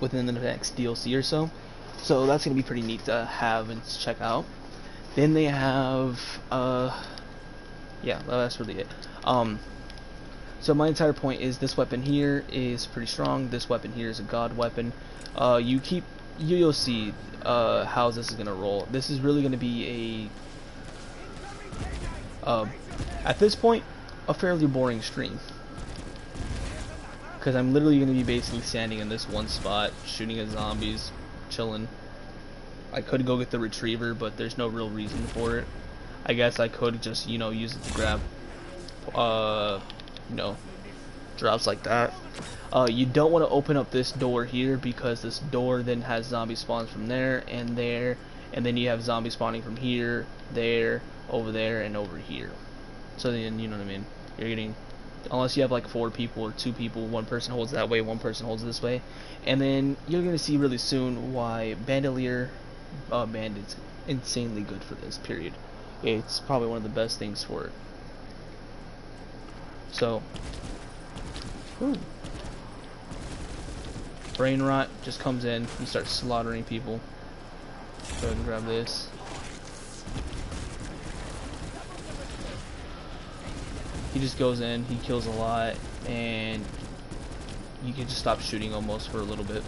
A: within the next DLC or so. So that's going to be pretty neat to have and check out. Then they have yeah, well, that's really it. So my entire point is this weapon here is pretty strong. This weapon here is a god weapon. You'll see how this is gonna roll. This is really gonna be a at this point a fairly boring stream, because I'm literally gonna be basically standing in this one spot shooting at zombies, chilling. I could go get the retriever, but there's no real reason for it. I guess I could just, you know, use it to grab you know, drops like that. You don't want to open up this door here, because this door then has zombie spawns from there, and then you have zombie spawning from here, there, over there, and over here. So then, you know what I mean, you're getting, unless you have like 4 people or 2 people, one person holds that way, one person holds this way, and then you're gonna see really soon why Bandolier Bandit's insanely good for this period. It's probably one of the best things for it. So, whew. Brain rot just comes in, you start slaughtering people. Go ahead and grab this. He just goes in, he kills a lot, and you can just stop shooting almost for a little bit.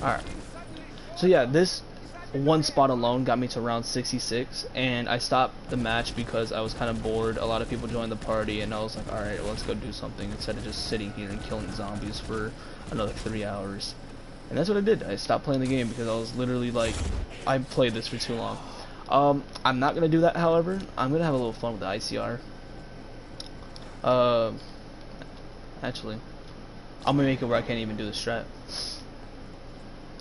A: Alright. So yeah, this one spot alone got me to round 66, and I stopped the match because I was kind of bored. A lot of people joined the party, and I was like, alright, well, let's go do something instead of just sitting here and killing zombies for another 3 hours. And that's what I did. I stopped playing the game because I was literally like, I played this for too long. I'm not going to do that, however. I'm going to have a little fun with the ICR. Actually, I'm going to make it where I can't even do the strat.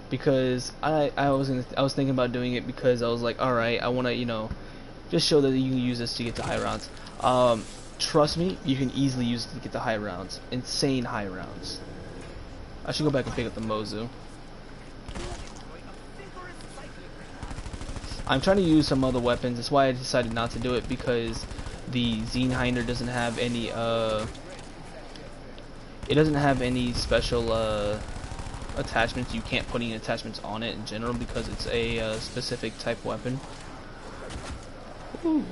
A: Because I was thinking about doing it because I was like, alright, I want to, you know, just show that you can use this to get to high rounds. Trust me, you can easily use it to get to high rounds. Insane high rounds. I should go back and pick up the Maou. I'm trying to use some other weapons. That's why I decided not to do it, because the Zeinhinder doesn't have any it doesn't have any special attachments. You can't put any attachments on it in general because it's a specific type weapon. Ooh.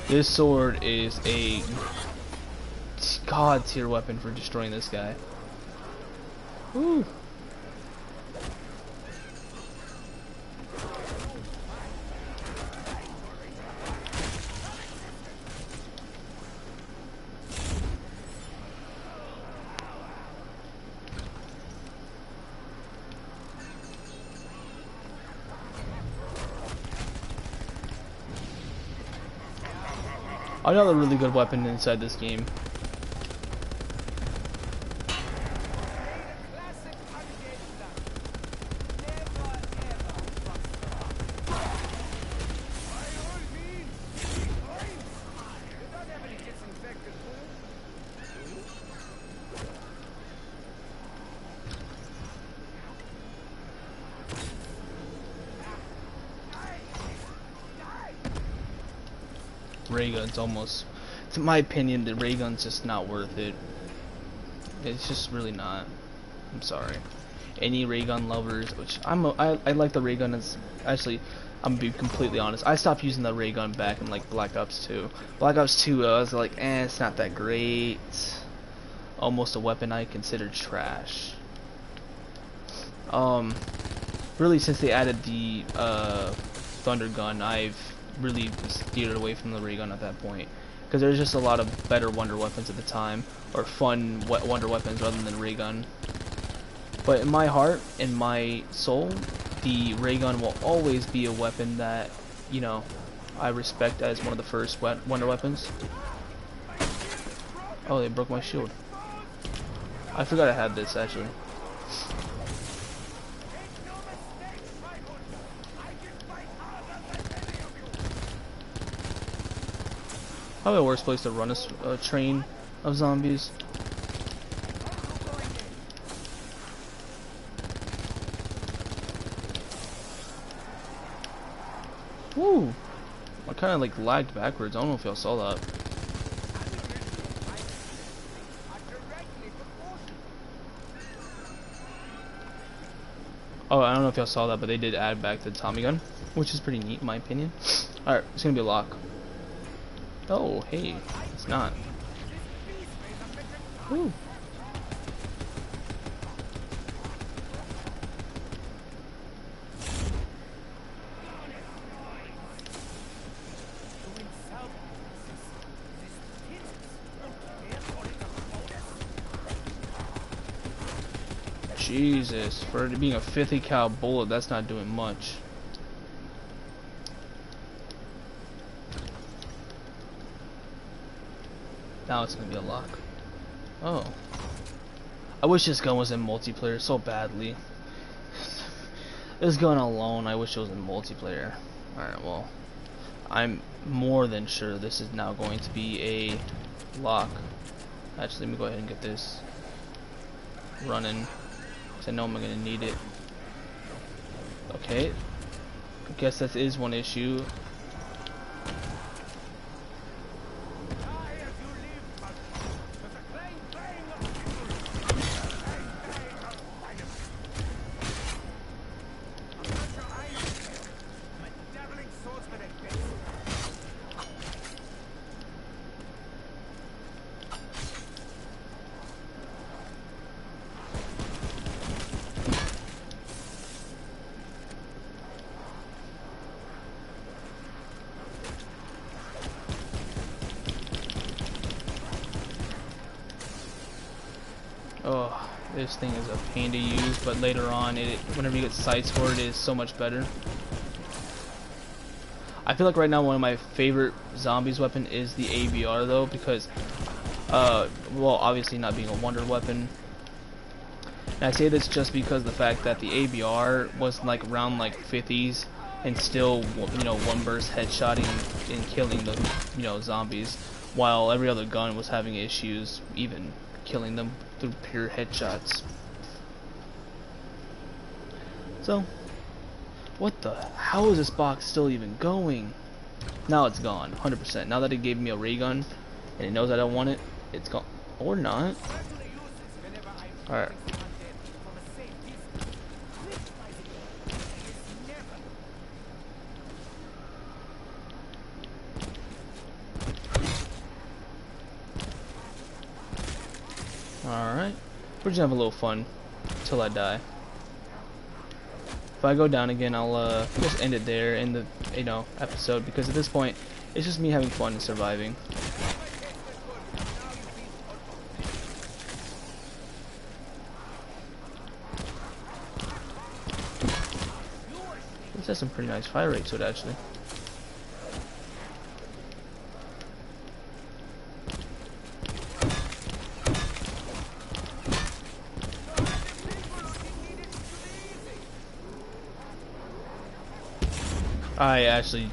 A: This sword is a god tier weapon for destroying this guy. Woo. Another really good weapon inside this game. Ray gun's almost, to my opinion, the ray gun's just not worth it. It's just really not. I'm sorry. Any ray gun lovers, which I like the ray gun. As actually, I'm gonna be completely honest, I stopped using the ray gun back in like Black Ops 2. Black Ops 2, I was like, it's not that great. Almost a weapon I considered trash. Really, since they added the thunder gun, I've really steered away from the ray gun at that point, because there's just a lot of better wonder weapons at the time, or fun wonder weapons rather than ray gun. But in my heart, in my soul, the ray gun will always be a weapon that, you know, I respect as one of the first wonder weapons. Oh, they broke my shield. I forgot I had this actually. Probably the worst place to run a train of zombies. Woo! I kind of like lagged backwards. I don't know if y'all saw that. Oh, I don't know if y'all saw that, but they did add back the Tommy gun, which is pretty neat in my opinion. Alright, it's gonna be a lock. Oh, hey, it's not. Woo. Jesus, for it being a 50 cal bullet, that's not doing much. Now it's gonna be a lock. Oh. I wish this gun was in multiplayer so badly. This gun alone, I wish it was in multiplayer. Alright, well. I'm more than sure this is now going to be a lock. Actually, let me go ahead and get this running. I know I'm gonna need it. Okay. I guess that is one issue. Oh, this thing is a pain to use, but later on, whenever you get sights for it, is so much better. I feel like right now one of my favorite zombies weapon is the ABR though, because, well, obviously not being a wonder weapon. And I say this just because the fact that the ABR was like around like 50s and still, you know, one burst headshotting and killing the, you know, zombies, while every other gun was having issues even killing them through pure headshots. So, what the? How is this box still even going? Now it's gone, 100%. Now that it gave me a ray gun and it knows I don't want it, it's gone. Or not. Alright. Alright. We're just having a little fun until I die. If I go down again, I'll just end it there in the, you know, episode, because at this point it's just me having fun and surviving. This has some pretty nice fire rate to it actually. I actually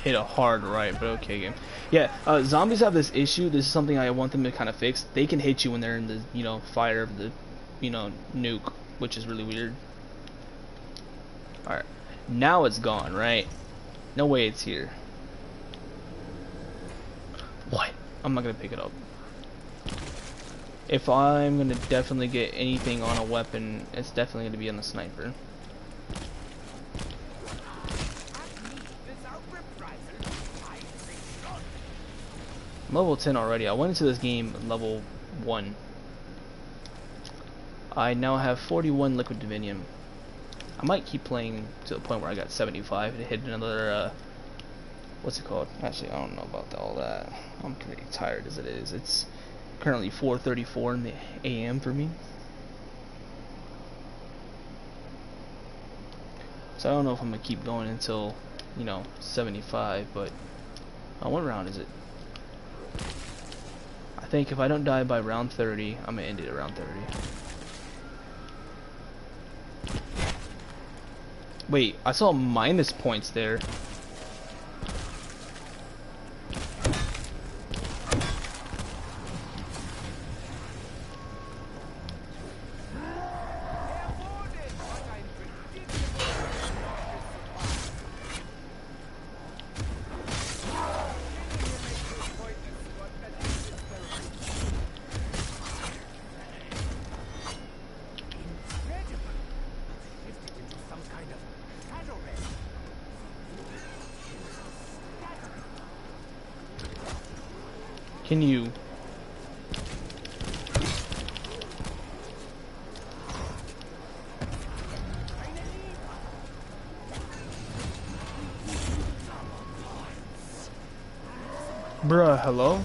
A: hit a hard right, but okay, game. Yeah, zombies have this issue. This is something I want them to kind of fix. They can hit you when they're in the, you know, fire of the, you know, nuke, which is really weird. Alright, now it's gone, right? No way it's here. What? I'm not gonna pick it up. If I'm gonna definitely get anything on a weapon, it's definitely gonna be on the sniper. I'm level 10 already. I went into this game level 1. I now have 41 liquid divinium. I might keep playing to the point where I got 75 to hit another, what's it called? Actually, I don't know about all that. I'm pretty tired as it is. It's currently 4:34 in the AM for me. So I don't know if I'm gonna keep going until, 75, but what round is it? I think if I don't die by round 30, I'm gonna end it at round 30. Wait, I saw minus points there. Can you? Bruh, hello?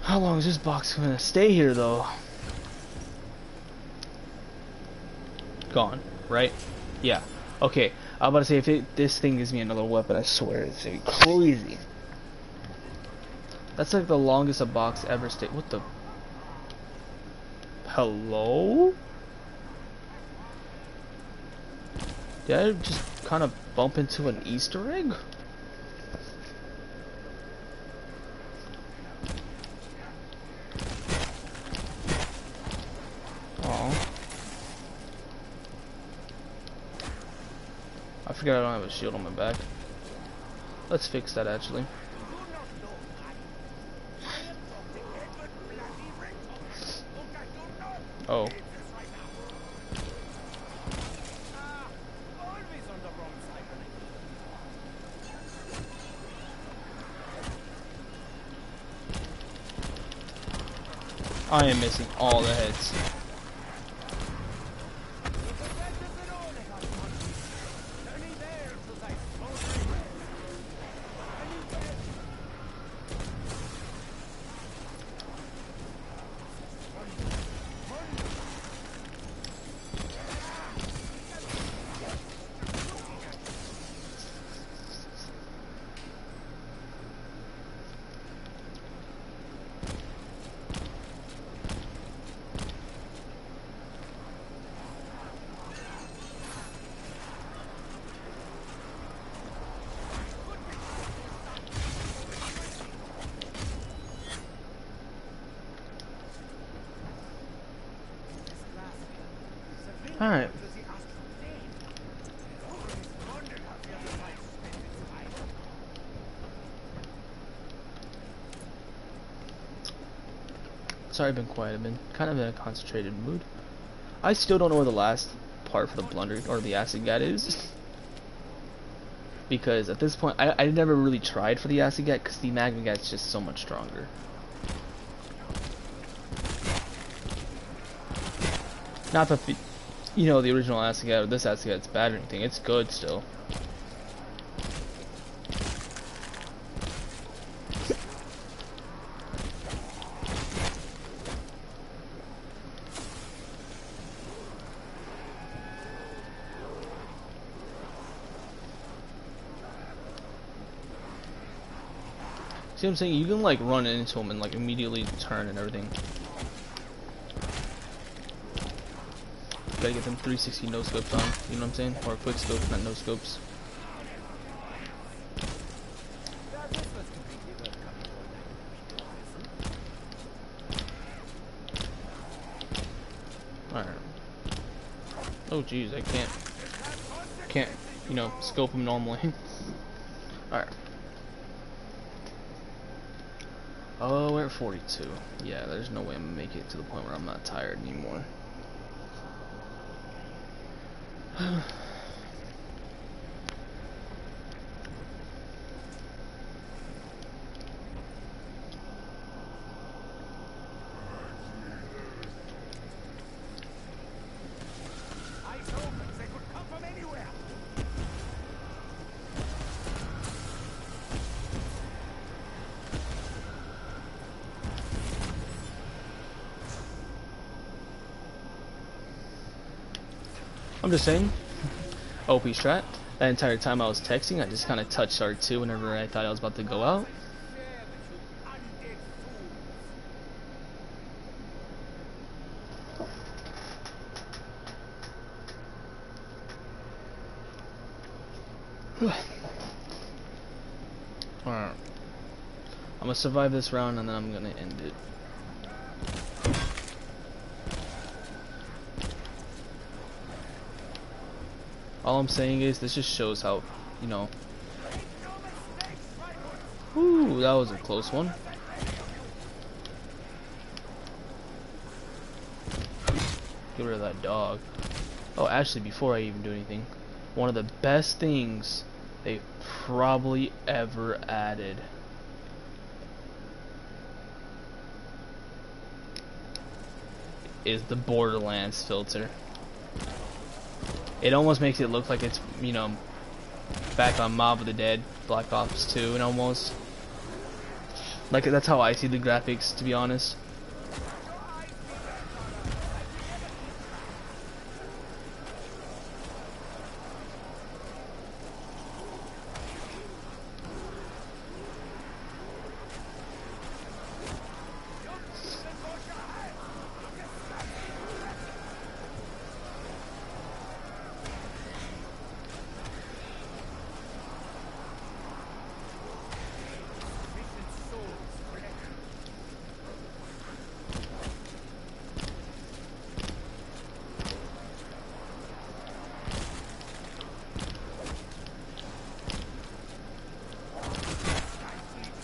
A: How long is this box gonna stay here, though? Gone, right? Yeah. Okay. I'm about to say, if this thing gives me another weapon, I swear it's gonna be crazy. That's like the longest a box ever stayed. What the? Hello? Did I just kind of bump into an Easter egg? I forgot I don't have a shield on my back. Let's fix that actually. Oh. I am missing all the heads. Alright. Sorry I've been quiet, I've been kind of in a concentrated mood. I still don't know where the last part for the blunder or the acid gat is. Because at this point, I never really tried for the acid gat because the magma gat's just so much stronger. Not that the, the original acid gat or this acid gat's bad or anything, it's good still. See what I'm saying? You can like run into them and like immediately turn and everything. Gotta get them 360 no scopes on, you know what I'm saying? Or quick scopes, not no scopes. Alright. Oh jeez, I can't, scope them normally. Alright. Oh, we're at 42. Yeah, there's no way I'm gonna make it to the point where I'm not tired anymore. I'm just saying. OP strat. That entire time I was texting, I just kind of touched R2 whenever I thought I was about to go out. Alright. I'm gonna survive this round and then I'm gonna end it. All I'm saying is this just shows how, you know. Ooh, that was a close one. Get rid of that dog. Oh, actually, before I even do anything, one of the best things they probably ever added is the Borderlands filter. It almost makes it look like it's, you know, back on Mob of the Dead, Black Ops 2, and almost. Like, that's how I see the graphics, to be honest.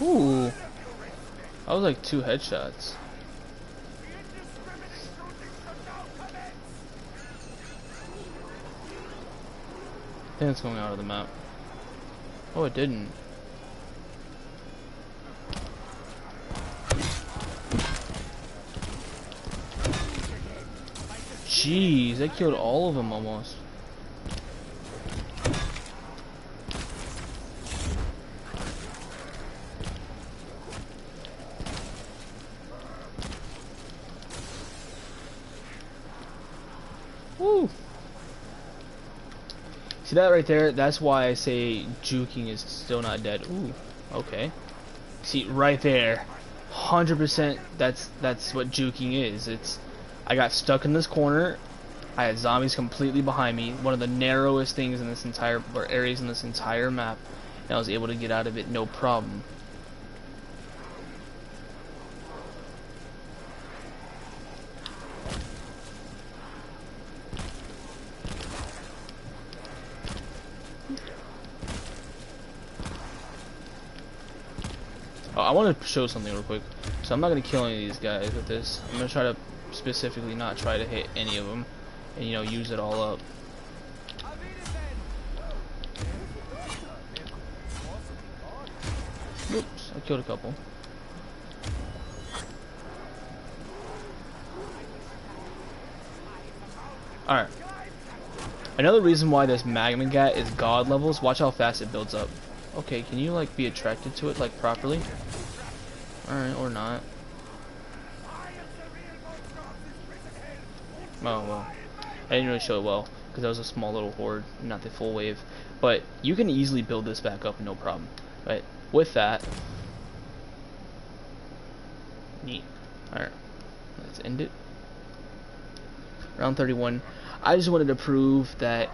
A: Ooh, that was like 2 headshots. I think it's going out of the map. Oh, it didn't. Jeez, I killed all of them almost. Woo! See that right there? That's why I say juking is still not dead. Ooh, okay. See right there, 100%. That's what juking is. It's I got stuck in this corner. I had zombies completely behind me. One of the narrowest things in this entire or areas in this entire map, and I was able to get out of it no problem. Oh, I want to show something real quick. So I'm not gonna kill any of these guys with this. I'm gonna try to specifically not try to hit any of them, and you know, use it all up. Oops, I killed a couple. Alright. Another reason why this magma gat is god levels, watch how fast it builds up. Okay, can you like be attracted to it like properly? Alright, or not. Oh well. I didn't really show it well, because that was a small little horde, not the full wave. But you can easily build this back up, no problem. But with that, neat. Alright, let's end it. Round 31. I just wanted to prove that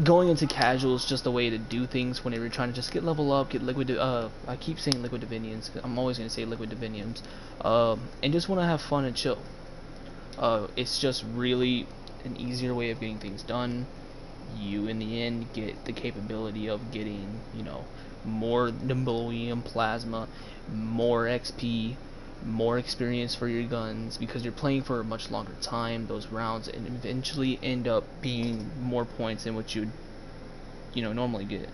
A: going into casual is just a way to do things whenever you're trying to just get level up, get liquid. I keep saying liquid diviniums. I'm always gonna say liquid diviniums. And just want to have fun and chill. It's just really an easier way of getting things done. You, in the end, get the capability of getting, you know, more Nimbolium plasma, more XP, more experience for your guns, because you're playing for a much longer time. Those rounds and eventually end up being more points than what you'd, you know, normally get.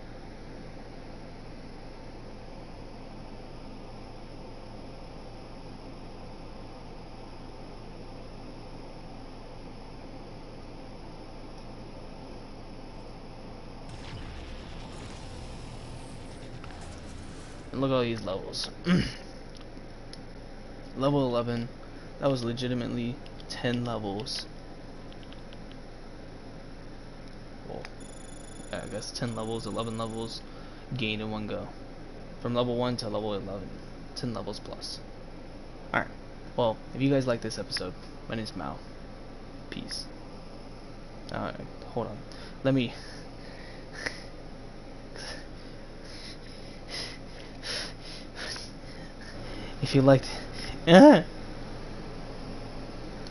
A: And look at all these levels. Level 11, that was legitimately 10 levels. well, I guess 10 levels, 11 levels gained in one go. From level 1 to level 11. 10 levels plus. Alright. Well, if you guys like this episode, my name's Maou. Peace. Alright, hold on. Let me... If you liked...